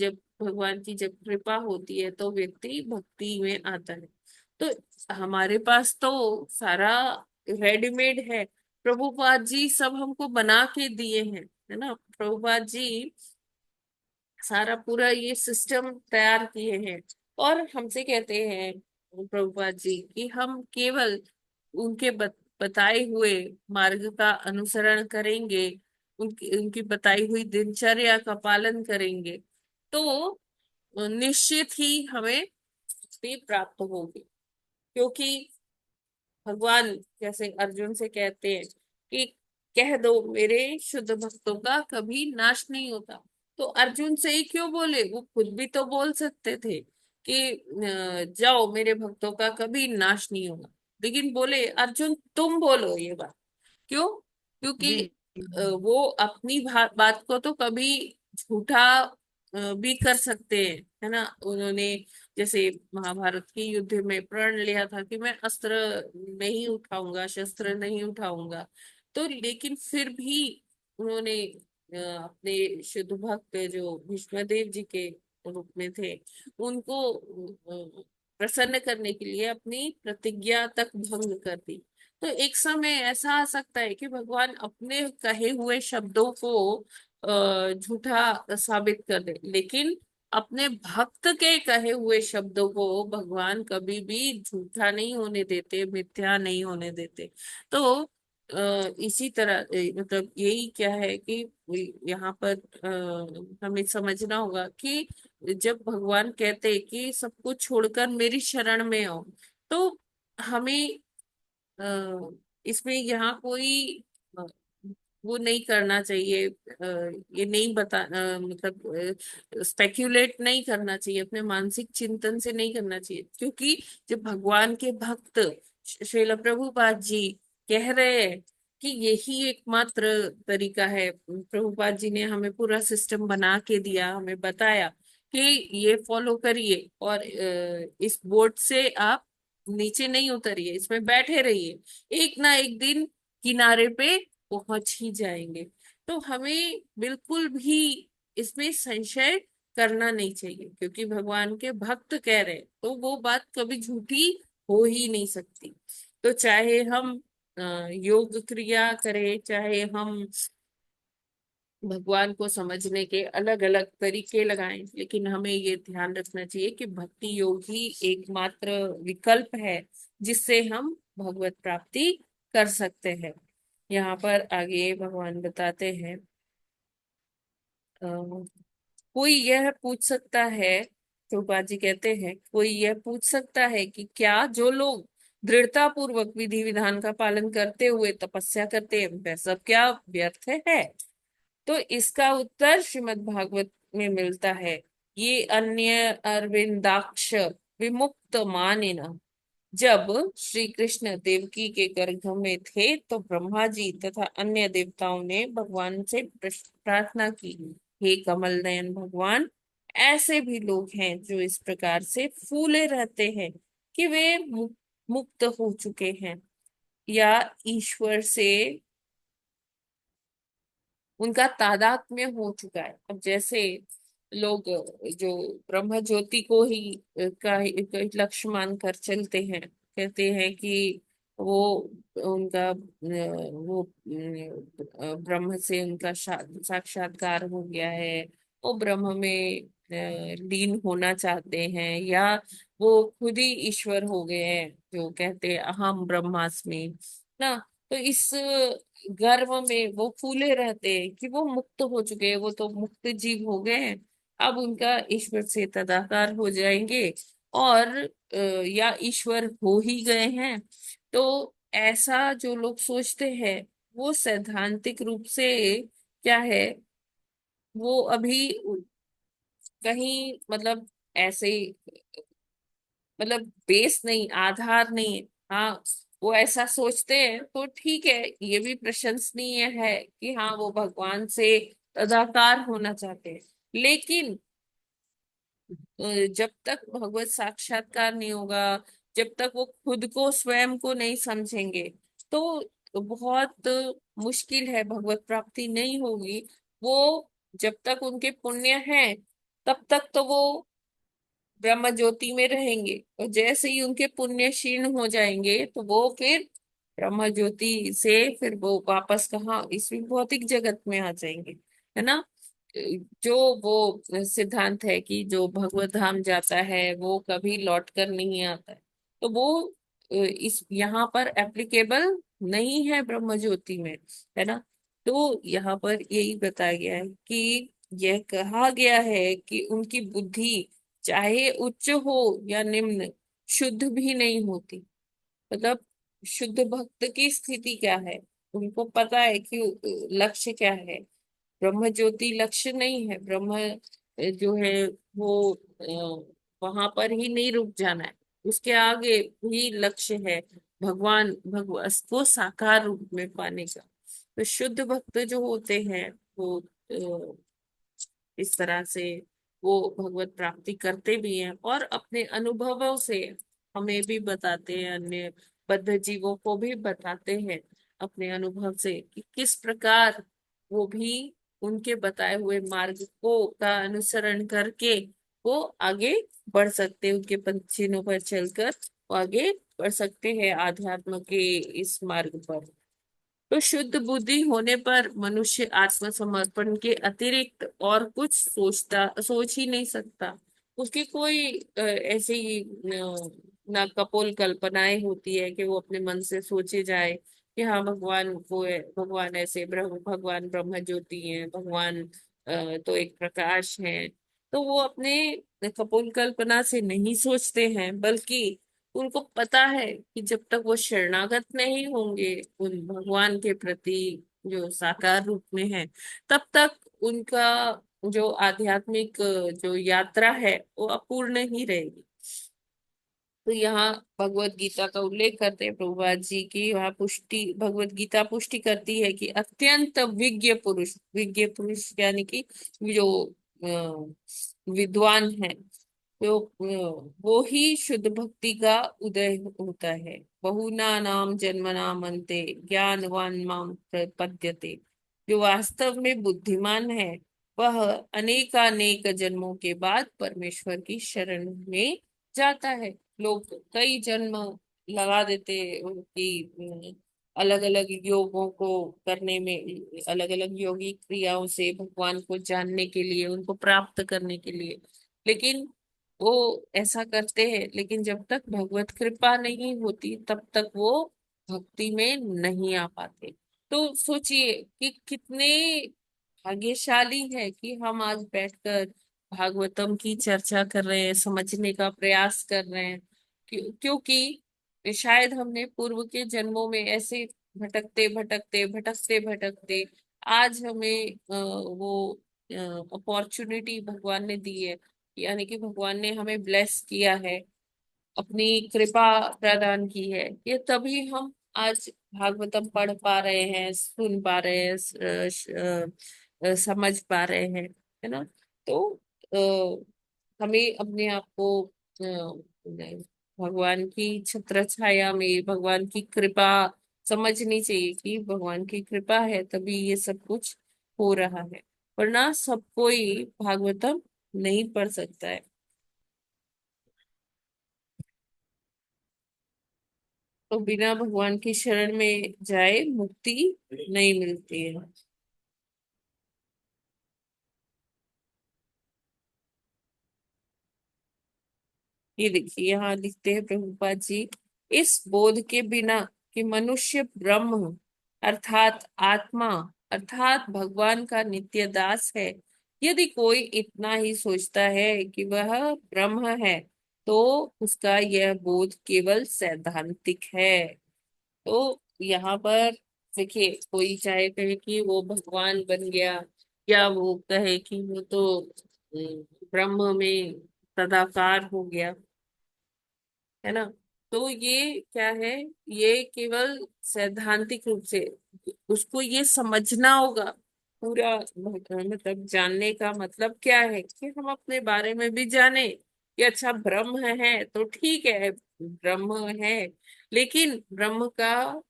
की जब कृपा होती है तो व्यक्ति भक्ति में आता है। तो हमारे पास तो सारा रेडीमेड है, प्रभुपाद जी सब हमको बना के दिए हैं, है ना। प्रभुपाद जी सारा पूरा ये सिस्टम तैयार किए हैं, और हमसे कहते हैं प्रभुपाद जी कि हम केवल उनके बताए हुए मार्ग का अनुसरण करेंगे, उनकी उनकी बताई हुई दिनचर्या का पालन करेंगे, तो निश्चित ही हमें मुक्ति प्राप्त होगी। क्योंकि भगवान जैसे अर्जुन से कहते हैं कि कह दो मेरे शुद्ध भक्तों का कभी नाश नहीं होता, तो अर्जुन से ही क्यों बोले, वो खुद भी तो बोल सकते थे कि जाओ मेरे भक्तों का कभी नाश नहीं होगा, लेकिन बोले अर्जुन तुम बोलो ये बात। क्यों? क्योंकि जी वो अपनी बात को तो कभी झूठा भी कर सकते हैं, है ना। उन्होंने जैसे महाभारत के युद्ध में प्रण लिया था कि मैं अस्त्र नहीं उठाऊंगा, शस्त्र नहीं उठाऊंगा, तो लेकिन फिर भी उन्होंने अपने शुद्ध भक्त जो भीष्मदेव जी के रूप में थे, उनको प्रसन्न करने के लिए अपनी प्रतिज्ञा तक भंग कर दी। तो एक समय ऐसा आ सकता है कि भगवान अपने कहे हुए शब्दों को झूठा साबित कर दे, लेकिन अपने भक्त के कहे हुए शब्दों को भगवान कभी भी झूठा नहीं होने देते, मिथ्या नहीं होने देते। तो इसी तरह मतलब यही क्या है कि यहाँ पर हमें समझना होगा कि जब भगवान कहते हैं कि सब कुछ छोड़कर मेरी शरण में आओ, तो हमें इसमें यहाँ कोई वो नहीं करना चाहिए, ये नहीं मतलब स्पेक्यूलेट नहीं करना चाहिए, अपने मानसिक चिंतन से नहीं करना चाहिए। क्योंकि जब भगवान के भक्त श्रील प्रभुपाद जी कह रहे हैं कि यही एकमात्र तरीका है, प्रभुपाद जी ने हमें पूरा सिस्टम बना के दिया, हमें बताया कि ये फॉलो करिए, और इस बोट से आप नीचे नहीं उतरिए, इसमें बैठे रहिए, एक ना एक दिन किनारे पे पहुंच ही जाएंगे। तो हमें बिल्कुल भी इसमें संशय करना नहीं चाहिए, क्योंकि भगवान के भक्त कह रहे हैं तो वो बात कभी झूठी हो ही नहीं सकती। तो चाहे हम योग क्रिया करें, चाहे हम भगवान को समझने के अलग अलग तरीके लगाएं, लेकिन हमें ये ध्यान रखना चाहिए कि भक्ति योग ही एकमात्र विकल्प है जिससे हम भगवत प्राप्ति कर सकते हैं। यहाँ पर आगे भगवान बताते हैं, कोई यह पूछ सकता है, प्रभुपाद जी कहते हैं, कोई यह पूछ सकता है कि क्या जो लोग दृढ़ता पूर्वक विधि विधान का पालन करते हुए तपस्या करते हैं वह सब क्या व्यर्थ है? तो इसका उत्तर श्रीमद् भागवत में मिलता है। ये अन्य अरविंदाक्ष विमुक्त मानिन, जब श्री कृष्ण देवकी के गर्भ में थे तो ब्रह्मा जी तथा अन्य देवताओं ने भगवान से प्रार्थना की, हे कमल नयन भगवान, ऐसे भी लोग हैं जो इस प्रकार से फूले रहते हैं कि वे मुक्त हो चुके हैं या ईश्वर से उनका तादात्म्य हो चुका है। अब जैसे लोग जो ब्रह्म ज्योति को ही का लक्ष्य मानकर चलते हैं, कहते हैं कि वो उनका वो ब्रह्म से उनका साक्षात्कार हो गया है, वो ब्रह्म में लीन होना चाहते हैं, या वो खुद ही ईश्वर हो गए हैं, जो कहते हैं अहम ब्रह्मास्मि ना। तो इस गर्व में वो फूले रहते हैं कि वो मुक्त हो चुके हैं, वो तो मुक्त जीव हो गए हैं, अब उनका ईश्वर से तदाकार हो जाएंगे, और या ईश्वर हो ही गए हैं। तो ऐसा जो लोग सोचते हैं वो सैद्धांतिक रूप से क्या है, वो अभी कहीं मतलब ऐसे मतलब बेस नहीं, आधार नहीं है। हाँ, वो ऐसा सोचते हैं तो ठीक है, ये भी प्रशंसनीय है कि हाँ वो भगवान से तदाकार होना चाहते हैं, लेकिन जब तक भगवत साक्षात्कार नहीं होगा, जब तक वो खुद को स्वयं को नहीं समझेंगे, तो बहुत मुश्किल है, भगवत प्राप्ति नहीं होगी। वो जब तक उनके पुण्य हैं तब तक तो वो ब्रह्म ज्योति में रहेंगे, और जैसे ही उनके पुण्य क्षीण हो जाएंगे तो वो फिर ब्रह्म ज्योति से फिर वो वापस कहाँ, इस भौतिक जगत में आ जाएंगे, है ना। जो वो सिद्धांत है कि जो भगवत धाम जाता है वो कभी लौट कर नहीं आता है, तो वो इस यहाँ पर एप्लीकेबल नहीं है ब्रह्म ज्योति में, है ना। तो यहाँ पर यही बताया गया है कि यह कहा गया है कि उनकी बुद्धि चाहे उच्च हो या निम्न शुद्ध भी नहीं होती। मतलब शुद्ध भक्त की स्थिति क्या है, उनको पता है कि लक्ष्य क्या है। ब्रह्म ज्योति लक्ष्य नहीं है, ब्रह्म जो है वो वहां पर ही नहीं रुक जाना है, उसके आगे भी लक्ष्य है भगवान भगवान को साकार रूप में पाने का। तो शुद्ध भक्त जो होते हैं वो इस तरह से वो भगवत प्राप्ति करते भी हैं, और अपने अनुभवों से हमें भी बताते हैं, अन्य बद्ध जीवों को भी बताते हैं अपने अनुभव से कि किस प्रकार वो भी उनके बताए हुए मार्ग को का अनुसरण करके वो आगे बढ़ सकते हैं, उनके पद चिन्हों पर चलकर वो आगे बढ़ सकते हैं आध्यात्म के इस मार्ग पर। तो शुद्ध बुद्धि होने पर मनुष्य आत्मसमर्पण के अतिरिक्त और कुछ सोच ही नहीं सकता। उसकी कोई ऐसी ना कपोल कल्पनाएं होती है कि वो अपने मन से सोचे जाए कि हाँ भगवान को है, भगवान ऐसे भगवान ब्रह्म ज्योति है, भगवान तो एक प्रकाश है। तो वो अपने कपोल कल्पना से नहीं सोचते हैं, बल्कि उनको पता है कि जब तक वो शरणागत नहीं होंगे उन भगवान के प्रति जो साकार रूप में है, तब तक उनका जो आध्यात्मिक जो यात्रा है वो अपूर्ण ही रहेगी। तो यहाँ भगवत गीता का उल्लेख करते हैं प्रभुपाद जी की, वहाँ पुष्टि भगवत गीता पुष्टि करती है कि अत्यंत विज्ञ पुरुष यानी कि जो विद्वान है, वो ही शुद्ध भक्ति का उदय होता है। बहुना नाम जन्मनाम अन्ते ज्ञानवान माम प्रपद्यते। जो वास्तव में बुद्धिमान है वह अनेकानेक जन्मों के बाद परमेश्वर की शरण में जाता है। लोग कई जन्म लगा देते उनकी अलग अलग योगों को करने में, अलग अलग योगी क्रियाओं से भगवान को जानने के लिए, उनको प्राप्त करने के लिए। लेकिन वो ऐसा करते हैं, लेकिन जब तक भगवत कृपा नहीं होती तब तक वो भक्ति में नहीं आ पाते। तो सोचिए कि कितने भाग्यशाली है कि हम आज बैठकर भागवतम की चर्चा कर रहे हैं, समझने का प्रयास कर रहे हैं। क्योंकि शायद हमने पूर्व के जन्मों में ऐसे भटकते भटकते भटकते भटकते आज हमें वो अपॉर्चुनिटी भगवान ने दी है, यानी कि भगवान ने हमें ब्लेस किया है, अपनी कृपा प्रदान की है। ये तभी हम आज भागवतम पढ़ पा रहे हैं, सुन पा रहे हैं, समझ पा रहे हैं, है ना। तो हमें अपने आप को भगवान की छत्र छाया में, भगवान की कृपा समझनी चाहिए कि भगवान की कृपा है तभी ये सब कुछ हो रहा है, वरना सब कोई भागवतम नहीं पढ़ सकता है। तो बिना भगवान की शरण में जाए मुक्ति नहीं मिलती है। ये देखिए यहाँ लिखते हैं प्रभुपाद जी, इस बोध के बिना कि मनुष्य ब्रह्म अर्थात आत्मा अर्थात भगवान का नित्य दास है, यदि कोई इतना ही सोचता है कि वह ब्रह्म है तो उसका यह बोध केवल सैद्धांतिक है। तो यहाँ पर देखिए, कोई चाहे कहे कि वो भगवान बन गया, या वो कहे कि वो तो ब्रह्म में तदाकार हो गया, है ना। तो ये क्या है, ये केवल सैद्धांतिक रूप से उसको ये समझना होगा। पूरा मतलब जानने का मतलब क्या है कि हम अपने बारे में भी जाने कि अच्छा ब्रह्म है तो ठीक है, ब्रह्म है, लेकिन ब्रह्म का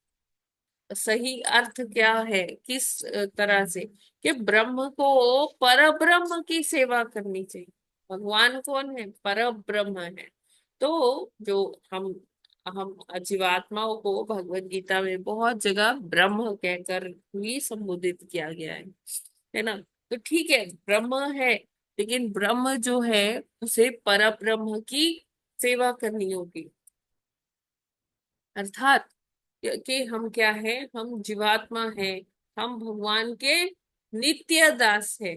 सही अर्थ क्या है, किस तरह से, कि ब्रह्म को पर ब्रह्म की सेवा करनी चाहिए। भगवान कौन है? पर ब्रह्म है। तो जो हम जीवात्माओं को भगवत गीता में बहुत जगह ब्रह्म कहकर भी संबोधित किया गया है ना। तो ठीक है, ब्रह्म है, लेकिन ब्रह्म जो है उसे पर ब्रह्म की सेवा करनी होगी। अर्थात कि हम क्या है, हम जीवात्मा है, हम भगवान के नित्य दास है।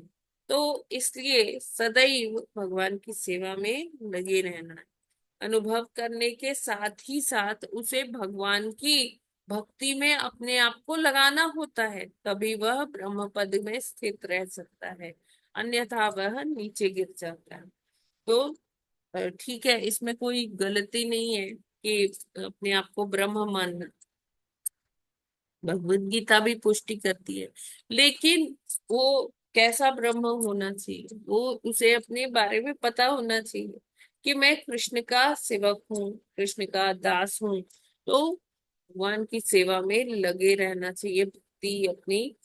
तो इसलिए सदैव भगवान की सेवा में लगे रहना है। अनुभव करने के साथ ही साथ उसे भगवान की भक्ति में अपने आप को लगाना होता है, तभी वह ब्रह्म पद में स्थित रह सकता है, अन्यथा वह नीचे गिर जाता है। तो ठीक है, इसमें कोई गलती नहीं है कि अपने आप को ब्रह्म मानना, भगवत गीता भी पुष्टि करती है। लेकिन वो कैसा ब्रह्म होना चाहिए, वो उसे अपने बारे में पता होना चाहिए कि मैं कृष्ण का सेवक हूँ, कृष्ण का दास हूँ। तो भगवान की सेवा में लगे रहना चाहिए, भक्ति अपनी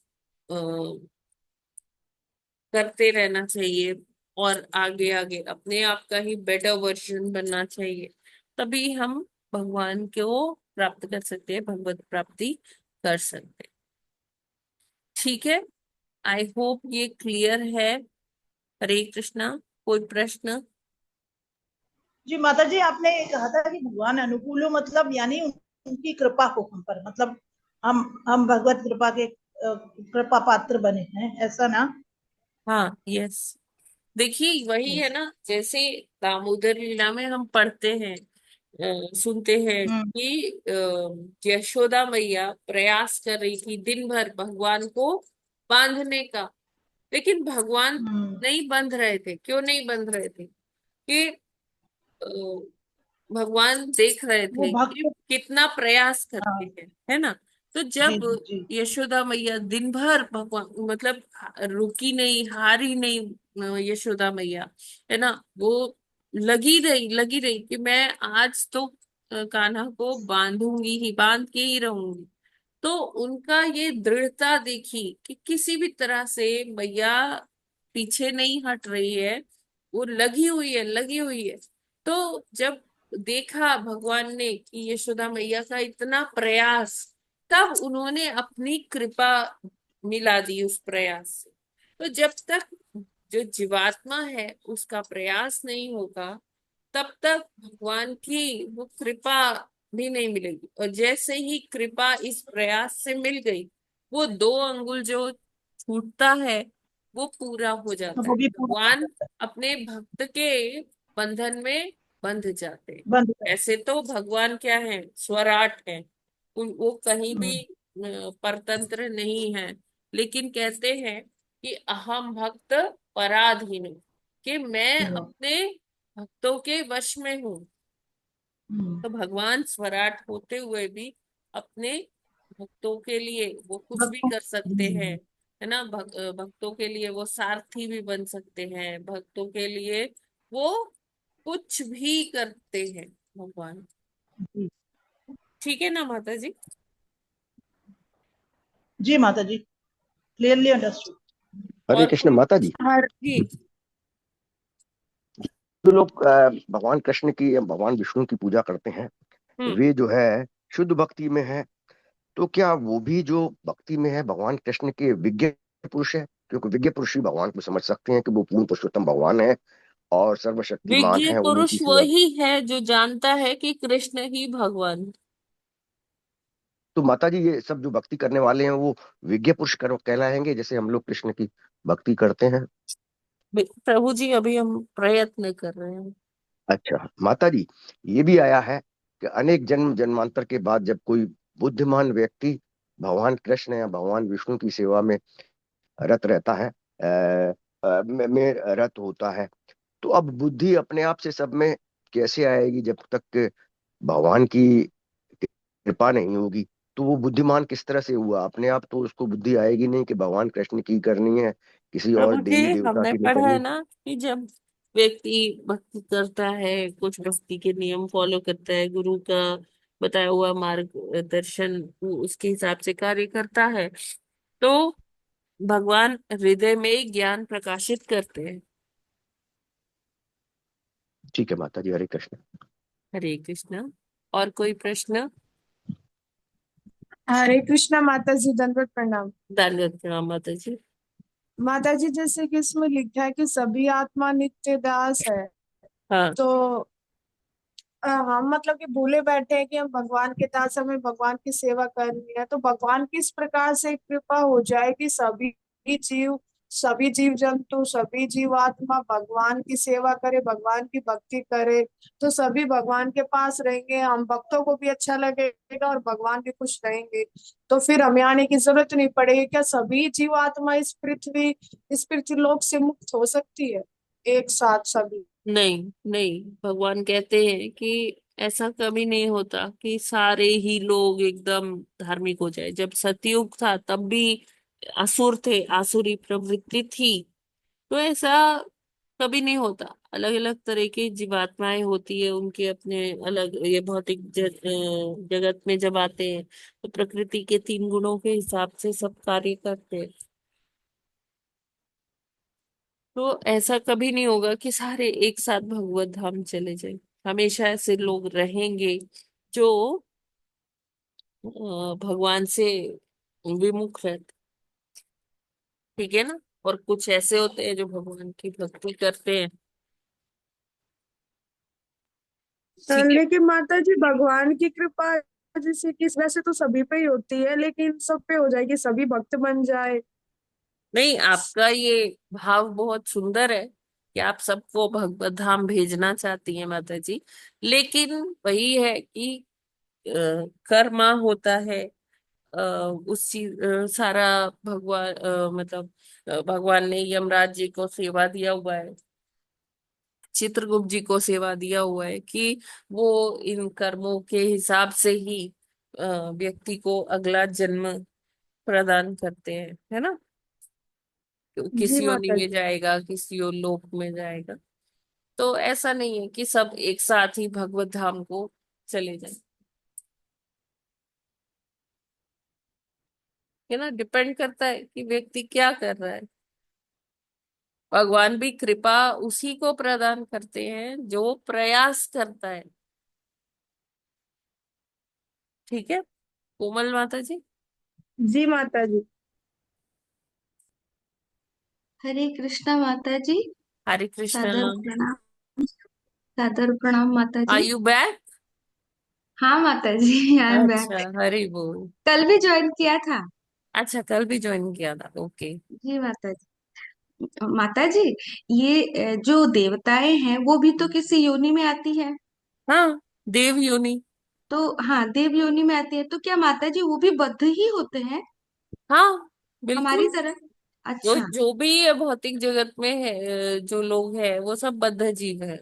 करते रहना चाहिए, और आगे आगे अपने आप का ही बेटर वर्जन बनना चाहिए। तभी हम भगवान को प्राप्त कर सकते हैं, भगवत प्राप्ति कर सकते हैं। ठीक है, आई होप ये क्लियर है। हरे कृष्णा। कोई प्रश्न? जी माता जी, आपने कहा था कि भगवान अनुकूल हो, मतलब यानी उनकी कृपा हो हम पर, मतलब हम भगवत कृपा के कृपा पात्र बने हैं, ऐसा ना? हाँ, यस। देखिए वही है ना, जैसे दामोदर लीला में हम पढ़ते हैं, सुनते हैं कि यशोदा मैया प्रयास कर रही थी दिन भर भगवान को बांधने का, लेकिन भगवान नहीं बंध रहे थे। क्यों नहीं बंध रहे थे? कि अ, भगवान देख रहे वो थे कि भक्त। कितना प्रयास हाँ, करते हैं, है ना। तो जी जब जी। यशोदा मैया दिन भर भगवान मतलब रुकी नहीं, हारी नहीं, यशोदा मैया, है ना, वो लगी रही कि मैं आज तो कान्हा को बांधूंगी ही, बांध के ही रहूंगी। तो उनका ये दृढ़ता देखी कि किसी भी तरह से मैया पीछे नहीं हट रही है, वो लगी हुई है, लगी हुई है। तो जब देखा भगवान ने कि यशोदा मैया का इतना प्रयास, तब उन्होंने अपनी कृपा मिला दी उस प्रयास से। तो जब तक जो जीवात्मा है उसका प्रयास नहीं होगा, तब तक भगवान की वो कृपा भी नहीं मिलेगी। और जैसे ही कृपा इस प्रयास से मिल गई, वो 2 अंगुल जो छूटता है वो पूरा हो तो जाता वो है। भी पूरा हो भगवान जाता है। अपने भक्त के बंधन में बंध जाते हैं। बंद कर। ऐसे तो भगवान क्या है, स्वराट है, वो कहीं भी हम्म, परतंत्र नहीं है। लेकिन कहते हैं कि अहम भक्त पराधीन, कि मैं हम्म, अपने भक्तों के वश में हूँ। तो भगवान स्वराट होते हुए भी अपने भक्तों के लिए वो कुछ भी भक्तों कर सकते हैं, है ना। भक्तों के लिए वो सारथी भी बन सकते हैं, भक्तों के लिए वो कुछ भी करते हैं भगवान। जी ठीक है ना माता जी। जी माता जी, क्लियरली अंडरस्टूड। हरे और कृष्ण कोई माता जी। हर जी। जो लोग भगवान कृष्ण की या भगवान विष्णु की पूजा करते हैं, हम्म। वे जो है शुद्ध भक्ति में है। तो क्या वो भी जो भक्ति में है भगवान कृष्ण के विज्ञ पुरुष है? क्योंकि विज्ञ पुरुष ही भगवान को समझ सकते हैं कि वो पूर्ण पुरुषोत्तम भगवान है और सर्वशक्तिमान विज्ञ है, उन्हीं की पुरुष सेवा। वही है जो जानता है कि कृष्ण ही भगवान है। तो माता जी, ये सब जो भक्ति करने वाले हैं वो विज्ञ पुरुष कहलाएंगे, जैसे हम लोग कृष्ण की भक्ति करते हैं? प्रभु जी अभी हम प्रयत्न कर रहे हैं। अच्छा माता जी, ये भी आया है कि अनेक जन्म जन्मांतर के बाद जब कोई बुद्धिमान व्यक्ति भगवान कृष्ण या भगवान विष्णु की सेवा में रत रहता है, में रत होता है, तो अब बुद्धि अपने आप से सब में कैसे आएगी जब तक कि भगवान की कृपा नहीं होगी? तो वो बुद्धिमान किस तरह से हुआ? अपने आप तो उसको बुद्धि आएगी नहीं कि भगवान कृष्ण की करनी है, किसी और प्रभु जी देवी देवता हमने की नहीं पढ़ा है करनी। ना कि जब व्यक्ति भक्ति करता है, कुछ भक्ति के नियम फॉलो करता है, गुरु का बताया हुआ मार्गदर्शन वो उसके हिसाब से कार्य करता है, तो भगवान हृदय में ज्ञान प्रकाशित करते हैं। ठीक है माता जी, हरे कृष्ण। हरे कृष्णा। और कोई प्रश्न? हरे कृष्णा माता जी, दंडवत प्रणाम। दंडवत प्रणाम माता जी। माता जी, जैसे कि इसमें लिखा है कि सभी आत्मा नित्य दास है, हाँ। तो हम मतलब कि भूले बैठे हैं कि हम भगवान के दास, हमें भगवान की सेवा करनी है। तो भगवान किस प्रकार से कृपा हो जाए कि जीव सभी जीव जंतु, सभी जीवात्मा भगवान की सेवा करे, भगवान की भक्ति करे, तो सभी भगवान के पास रहेंगे, हम भक्तों को भी अच्छा लगेगा और भगवान भी खुश रहेंगे। तो फिर हमें आने की जरूरत नहीं पड़ेगी। क्या सभी जीवात्मा इस पृथ्वी लोक से मुक्त हो सकती है एक साथ सभी? नहीं नहीं, भगवान कहते हैं कि ऐसा कभी नहीं होता कि सारे ही लोग एकदम धार्मिक हो जाए। जब सतयुग था तब भी असुर थे, आसुरी प्रवृत्ति थी। तो ऐसा कभी नहीं होता। अलग अलग तरह की जीवात्माएं होती है, उनके अपने अलग ये भौतिक जगत में जब आते हैं तो प्रकृति के 3 गुणों के हिसाब से सब कार्य करते हैं। तो ऐसा कभी नहीं होगा कि सारे एक साथ भगवत धाम चले जाए। हमेशा ऐसे लोग रहेंगे जो भगवान से विमुख रहते। ठीक है ना। और कुछ ऐसे होते हैं जो भगवान की भक्ति करते हैं। ठीक है। लेकिन माता जी, भगवान की कृपा जैसे कि वैसे तो सभी पे ही होती है, लेकिन सब पे हो जाएगी, सभी भक्त बन जाए। नहीं, आपका ये भाव बहुत सुंदर है कि आप सबको भगवत धाम भेजना चाहती हैं माता जी। लेकिन वही है कि कर्मा होता है। उस चीज सारा भगवान मतलब भगवान ने यमराज जी को सेवा दिया हुआ है, चित्रगुप्त जी को सेवा दिया हुआ है कि वो इन कर्मों के हिसाब से ही व्यक्ति को अगला जन्म प्रदान करते हैं, है ना। जी किसी योनि माता में जी। जाएगा, किसी और लोक में जाएगा। तो ऐसा नहीं है कि सब एक साथ ही भगवत धाम को चले जाए, है ना। डिपेंड करता है कि व्यक्ति क्या कर रहा है। भगवान भी कृपा उसी को प्रदान करते हैं जो प्रयास करता है। ठीक है कोमल माता जी। जी माता जी। हरे कृष्णा माता जी। हरे कृष्णा। सादर प्रणाम। सादर प्रणाम माता आर जी। You back? हाँ माता जी, आई एम अच्छा बैक। हरि बोल। कल भी ज्वाइन किया था। अच्छा कल भी ज्वाइन किया था, ओके। जी माता जी। माता जी, ये जो देवताएं हैं वो भी तो किसी योनि में आती है। हाँ देव योनि। तो हाँ, देव योनि में आती है, तो क्या माता जी वो भी बद्ध ही होते हैं हाँ हमारी बिल्कुल। तरह? जो अच्छा। जो भी ये भौतिक जगत में है, जो लोग हैं वो सब बद्ध जीव है।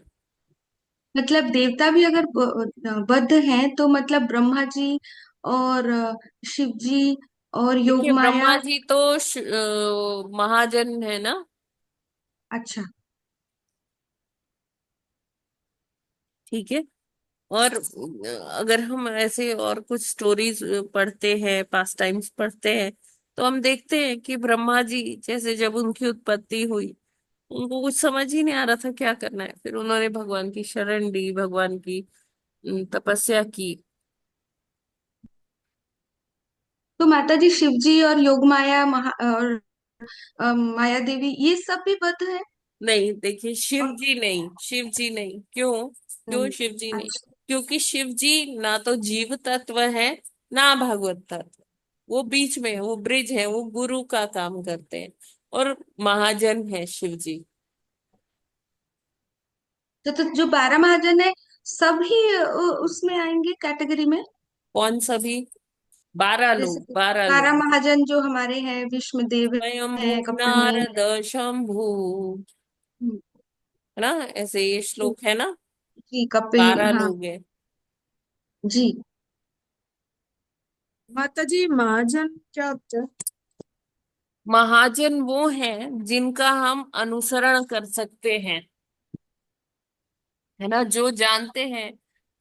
मतलब देवता भी अगर बद्ध हैं तो मतलब ब्रह्मा जी और शिव जी और योग देखिए ब्रह्मा माया। जी तो महाजन है ना। अच्छा। ठीक है। और अगर हम ऐसे और कुछ स्टोरीज पढ़ते हैं, पास टाइम्स पढ़ते हैं, तो हम देखते हैं कि ब्रह्मा जी जैसे जब उनकी उत्पत्ति हुई, उनको कुछ समझ ही नहीं आ रहा था क्या करना है, फिर उन्होंने भगवान की शरण ली, भगवान की तपस्या की। तो माता जी शिव जी और योग माया और माया देवी ये सब भी बद्ध है? नहीं देखिए शिव और जी नहीं, शिव जी नहीं। क्यों? क्यों नहीं। शिव जी नहीं? अच्छा। क्योंकि शिव जी ना तो जीव तत्व है ना भागवत तत्व। वो बीच में है, वो ब्रिज है, वो गुरु का काम करते हैं। और महाजन है शिव जी। तो जो 12 महाजन है सब ही उसमें आएंगे कैटेगरी में? कौन सा भी? 12 जैसे लोग, 12 12 लोग। महाजन जो हमारे हैं, विष्णुदेव स्वयंभू है, कपिल नारद शंभू, मुनि। है ना, ऐसे ये श्लोक है ना। जी कपिल, 12 हाँ। लोग हैं। जी। माता जी महाजन क्या होता है? महाजन वो हैं जिनका हम अनुसरण कर सकते हैं, है ना, जो जानते हैं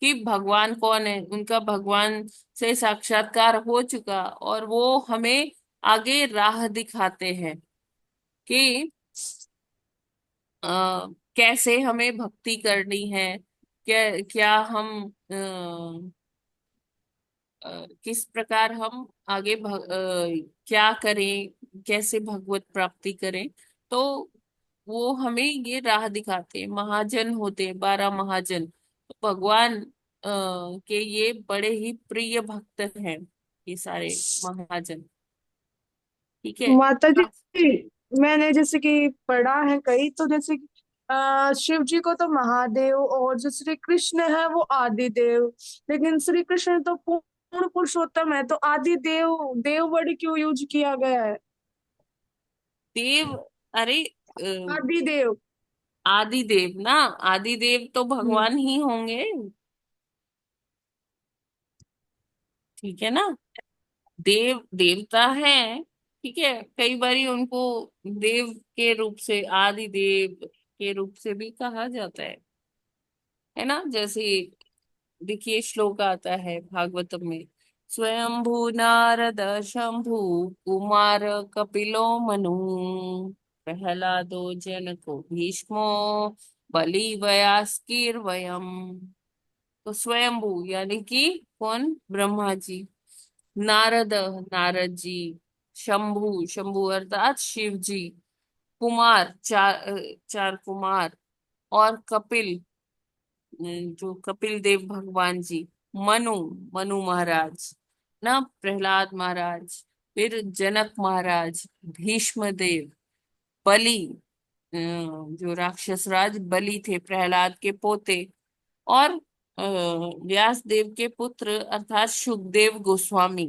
कि भगवान कौन है, उनका भगवान से साक्षात्कार हो चुका, और वो हमें आगे राह दिखाते हैं कि कैसे हमें भक्ति करनी है। क्या क्या हम किस प्रकार हम आगे क्या करें, कैसे भगवत प्राप्ति करें। तो वो हमें ये राह दिखाते हैं, महाजन होते हैं, 12 महाजन। तो भगवान के ये बड़े ही प्रिय भक्त हैं, ये सारे महाजन। ठीक है। माता जी, हाँ, मैंने जैसे कि पढ़ा है कहीं, तो जैसे कि शिव जी को तो महादेव और जो श्री कृष्ण है वो आदि देव, लेकिन श्री कृष्ण तो पूर्ण पुरुषोत्तम है, तो आदि देव देव वर्ड क्यों यूज किया गया है? देव, अरे आदि देव। आदि देव ना, आदि देव तो हम्म। भगवान ही होंगे। ठीक है ना। देव देवता है। ठीक है, कई बारी उनको देव के रूप से, आदि देव के रूप से भी कहा जाता है ना। जैसे देखिए श्लोक आता है भागवतम में, स्वयंभू नारद शंभु कुमार कपिलो मनु प्रहलादो जनको भीष्मो बलि वयम। तो स्वयंभू यानी कि कौन? ब्रह्मा जी। नारद, नारद जी। शंभु, शंभु अर्थात शिव जी। कुमार, चार कुमार। और कपिल, जो कपिल देव भगवान जी। मनु, मनु महाराज ना, प्रहलाद महाराज। फिर जनक महाराज, भीष्म देव। बलि, जो राक्षस राज बलि थे, प्रहलाद के पोते। और व्यास देव के पुत्र अर्थात सुखदेव गोस्वामी।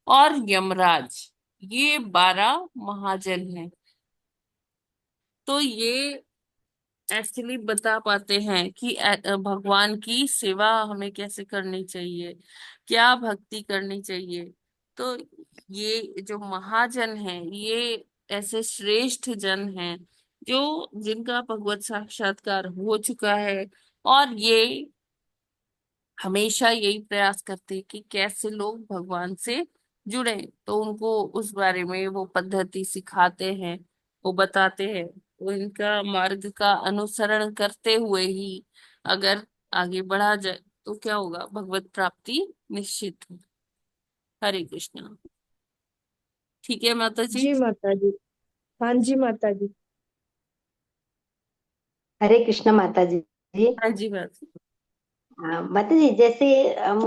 और यमराज। ये 12 महाजन हैं। तो ये एक्चुअली बता पाते हैं कि भगवान की सेवा हमें कैसे करनी चाहिए, क्या भक्ति करनी चाहिए। तो ये जो महाजन हैं, ये ऐसे श्रेष्ठ जन हैं जो जिनका भगवत साक्षात्कार हो चुका है, और ये हमेशा यही प्रयास करते हैं कि कैसे लोग भगवान से जुड़े। तो उनको उस बारे में वो पद्धति सिखाते हैं, वो बताते हैं। वो इनका मार्ग का अनुसरण करते हुए ही अगर आगे बढ़ा जाए तो क्या होगा, भगवत प्राप्ति निश्चित है। हरे कृष्णा। ठीक है माता जी। जी माता जी। हाँ जी माता जी। हरे कृष्ण माता जी। हाँ जी माता। हाँ, माता जी, जैसे हम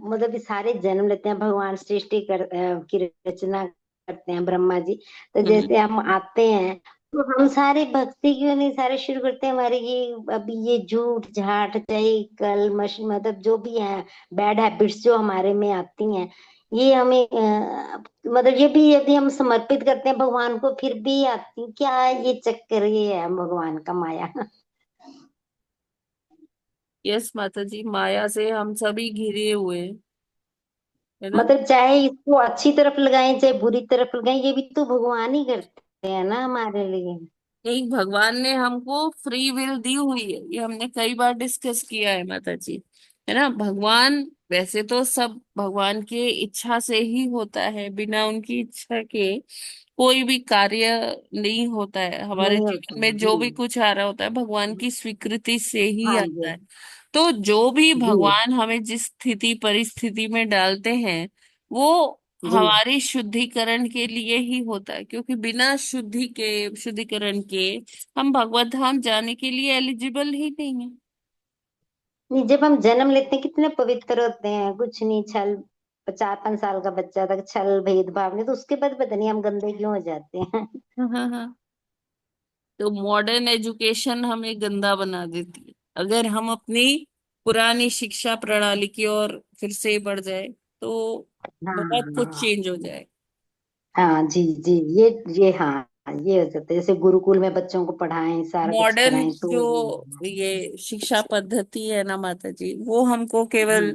मतलब ये सारे जन्म लेते हैं, भगवान सृष्टि की रचना करते हैं ब्रह्मा जी। तो हम्म। जैसे हम आते हैं, तो हम सारे भक्ति क्यों नहीं सारे शुरू करते हैं? हमारे ये अभी ये झूठ झाट चाहे कल मश मतलब जो भी है बैड हैबिट्स जो हमारे में आती हैं, ये हमें मतलब ये भी यदि हम समर्पित करते हैं भगवान को फिर भी आती क्या? ये चक्कर ये है भगवान का माया। यस माता जी, माया से हम सभी घिरे हुए हैं, है ना। मतलब चाहे इसको अच्छी तरफ लगाएं चाहे बुरी तरफ लगाएं, ये भी तो भगवान ही करते हैं ना हमारे लिए। नहीं, भगवान ने हमको फ्री विल दी हुई है, ये हमने कई बार डिस्कस किया है माता जी, है ना। भगवान वैसे तो सब भगवान के इच्छा से ही होता है, बिना उनकी इच्छा के कोई भी कार्य नहीं होता है। हमारे नहीं जीवन होता में जी। जो भी कुछ आ रहा होता है भगवान की स्वीकृति से ही हाँ आता जी। है। तो जो भी जी। भगवान हमें जिस स्थिति परिस्थिति में डालते हैं, वो जी। हमारी शुद्धिकरण के लिए ही होता है, क्योंकि बिना शुद्धिकरण के हम भगवत धाम जाने के लिए एलिजिबल ही नहीं है। नहीं, जब हम जन्म लेते हैं कितने पवित्र होते हैं, कुछ नहीं छल 4-5 साल का बच्चा तक छल भेदभाव नहीं, तो उसके बाद पता नहीं हम गंदे क्यों हो जाते हैं। हाँ हाँ हाँ। तो मॉडर्न एजुकेशन हमें गंदा बना देती है। अगर हम अपनी पुरानी शिक्षा प्रणाली की ओर फिर से बढ़ जाए तो बहुत कुछ हाँ। चेंज हो जाए। हाँ जी जी। ये हाँ, ये हो सकता है जैसे गुरुकुल में बच्चों को पढ़ाएं सारा कुछ मॉडर्न कराएं तो। जो ये शिक्षा पद्धति है ना माता जी, वो हमको केवल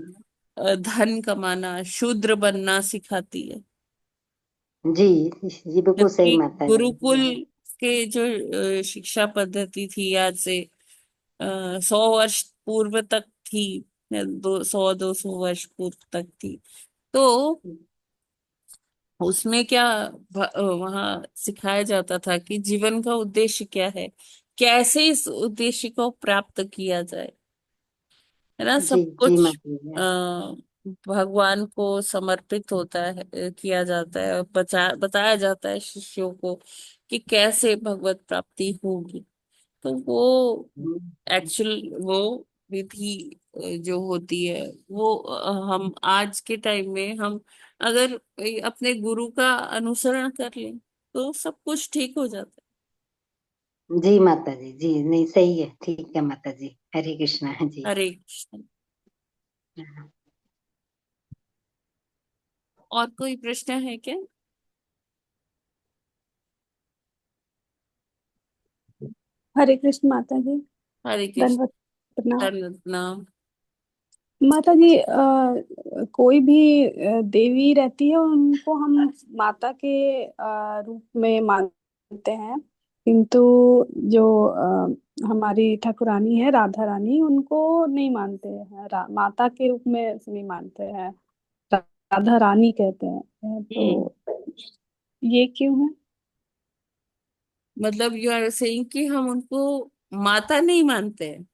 हाँ धन कमाना, शूद्र बनना सिखाती है। जी। ये बिल्कुल सही जबकि माता गुरुकुल जी। के जो शिक्षा पद्धति थी, आज से 100 वर्ष पूर्व तक थी, 200 200 वर्ष पूर्व तक थी। तो उसमें क्या वहां सिखाया जाता था कि जीवन का उद्देश्य क्या है, कैसे इस उद्देश्य को प्राप्त किया जाए, है ना। जी सब जी कुछ माता जी। भगवान को समर्पित होता है, किया जाता है, और बताया जाता है शिष्यों को कि कैसे भगवत प्राप्ति होगी। तो वो एक्चुअल वो विधि जो होती है, वो हम आज के टाइम में हम अगर अपने गुरु का अनुसरण कर लें तो सब कुछ ठीक हो जाता जी माता जी। जी नहीं सही है, ठीक है माता जी। हरे कृष्णा जी। है। हरे कृष्ण। और कोई प्रश्न है क्या? हरे कृष्ण माता जी। हरे दंडवत कृष्ण। प्रणाम। प्रणाम। माता जी, कोई भी देवी रहती है उनको हम माता के रूप में मानते हैं, किंतु जो हमारी ठाकुरानी है राधा रानी उनको नहीं मानते हैं, माता के रूप में नहीं मानते हैं, राधा रानी कहते हैं। हम्म। तो ये क्यों है? मतलब यू आर सेइंग कि हम उनको माता नहीं मानते हैं।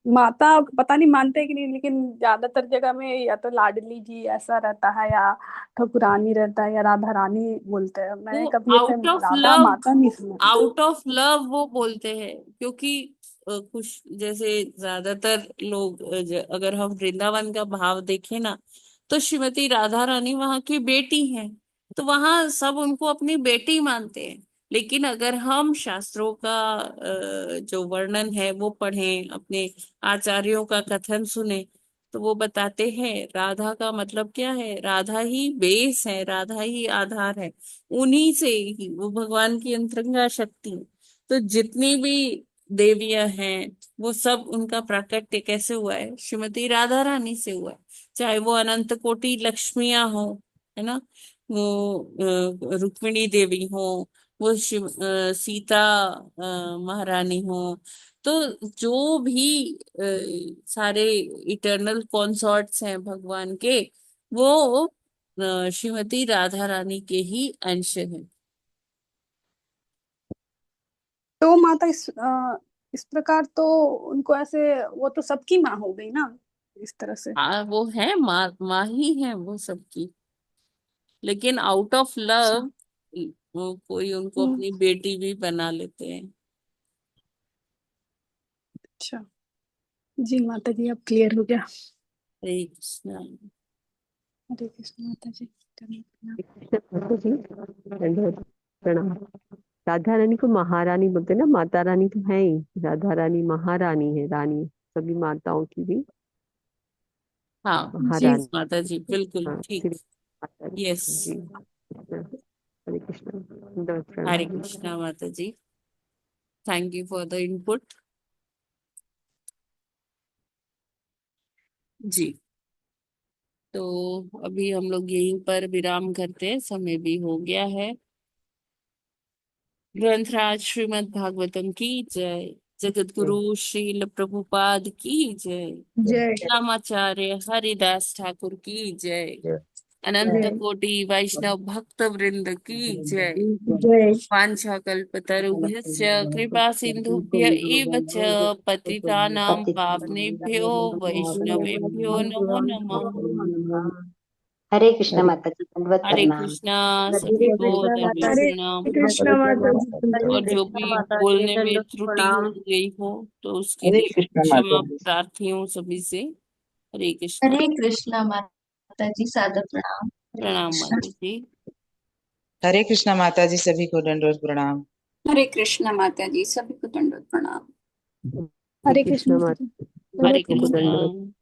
माता पता नहीं मानते हैं कि नहीं, लेकिन ज्यादातर जगह में या तो लाडली जी ऐसा रहता है, या ठकुरानी रहता है, या राधा रानी बोलते हैं। मैंने वो कभी ऐसे आउट ऑफ राधा लव, माता नहीं सुना। आउट ऑफ लव वो बोलते हैं, क्योंकि कुछ जैसे ज्यादातर लोग अगर हम वृंदावन का भाव देखें ना, तो श्रीमती राधा रानी वहां की बेटी हैं, तो वहां सब उनको अपनी बेटी मानते हैं। लेकिन अगर हम शास्त्रों का जो वर्णन है वो पढ़ें, अपने आचार्यों का कथन सुने, तो वो बताते हैं राधा का मतलब क्या है। राधा ही बेस है, राधा ही आधार है, उन्हीं से ही वो भगवान की अंतरंगा शक्ति है। तो जितनी भी देवियां हैं वो सब, उनका प्राकट्य कैसे हुआ है, श्रीमती राधा रानी से हुआ है। चाहे वो अनंत कोटि लक्ष्मियां हो, है ना, वो रुक्मिणी देवी हो, वो सीता महारानी हो, तो जो भी सारे इटर्नल कॉन्सॉर्ट्स हैं भगवान के, वो श्रीमती राधा रानी के ही अंश हैं। तो माता इस प्रकार तो उनको ऐसे, वो तो सबकी माँ हो गई ना इस तरह से। हाँ, वो है माँ, माँ ही है वो सबकी, लेकिन आउट ऑफ अच्छा। लव कोई उनको हम्म। अपनी बेटी भी बना लेते हैं। अच्छा जी माता जी, अब क्लियर हो गया। हरे कृष्णा। हरे कृष्ण माता जी। धन्यवाद। माता जी दंडवत प्रणाम। राधा रानी को महारानी बोलते हैं ना, माता रानी तो है ही, राधा रानी महारानी है, रानी सभी माताओं की भी हाँ जी। महारानी। माता जी, बिल्कुल हाँ ठीक। श्री माता यस। जी। हरे कृष्ण दंडवत हरे प्रणाम। कृष्णा माता जी, thank you for the input. जी, तो अभी हम लोग यहीं पर विराम करते हैं, समय भी हो गया है। ग्रंथराज श्रीमद् भागवतम की जय। जगत गुरु श्रील प्रभुपाद की जय। जय। रामाचार्य हरिदास ठाकुर की जय। जय अनंत जय। कोटि वैष्णव भक्त वृंद की जय। जय। वाञ्छाकल्पतरुभ्यश्च कृपा सिन्धुभ्य एव च पतितानां पावनेभ्यो वैष्णवेभ्यो नमो नमः। हरे कृष्ण माता जी, दंडवत हरे प्रणाम। कृष्णा, सभी को दंडवत हरे प्रणाम। कृष्ण माता जी। और जो भी बोलने में त्रुटि हो गई हो तो उसके हरे लिए कृष्ण क्षमा माता जी। प्रार्थी हूँ सभी से। हरे कृष्णा। हरे कृष्णा माता जी, सादर प्रणाम। हरे प्रणाम कृष्णा। माता जी। हरे कृष्णा माता जी, सभी को दंडवत प्रणाम। हरे कृष्णा माता जी, सभी को दंडवत प्रणाम। हरे हरे कृष्ण कृष्ण माता जी। माता हरे सबको कृष्णा। दंडवत।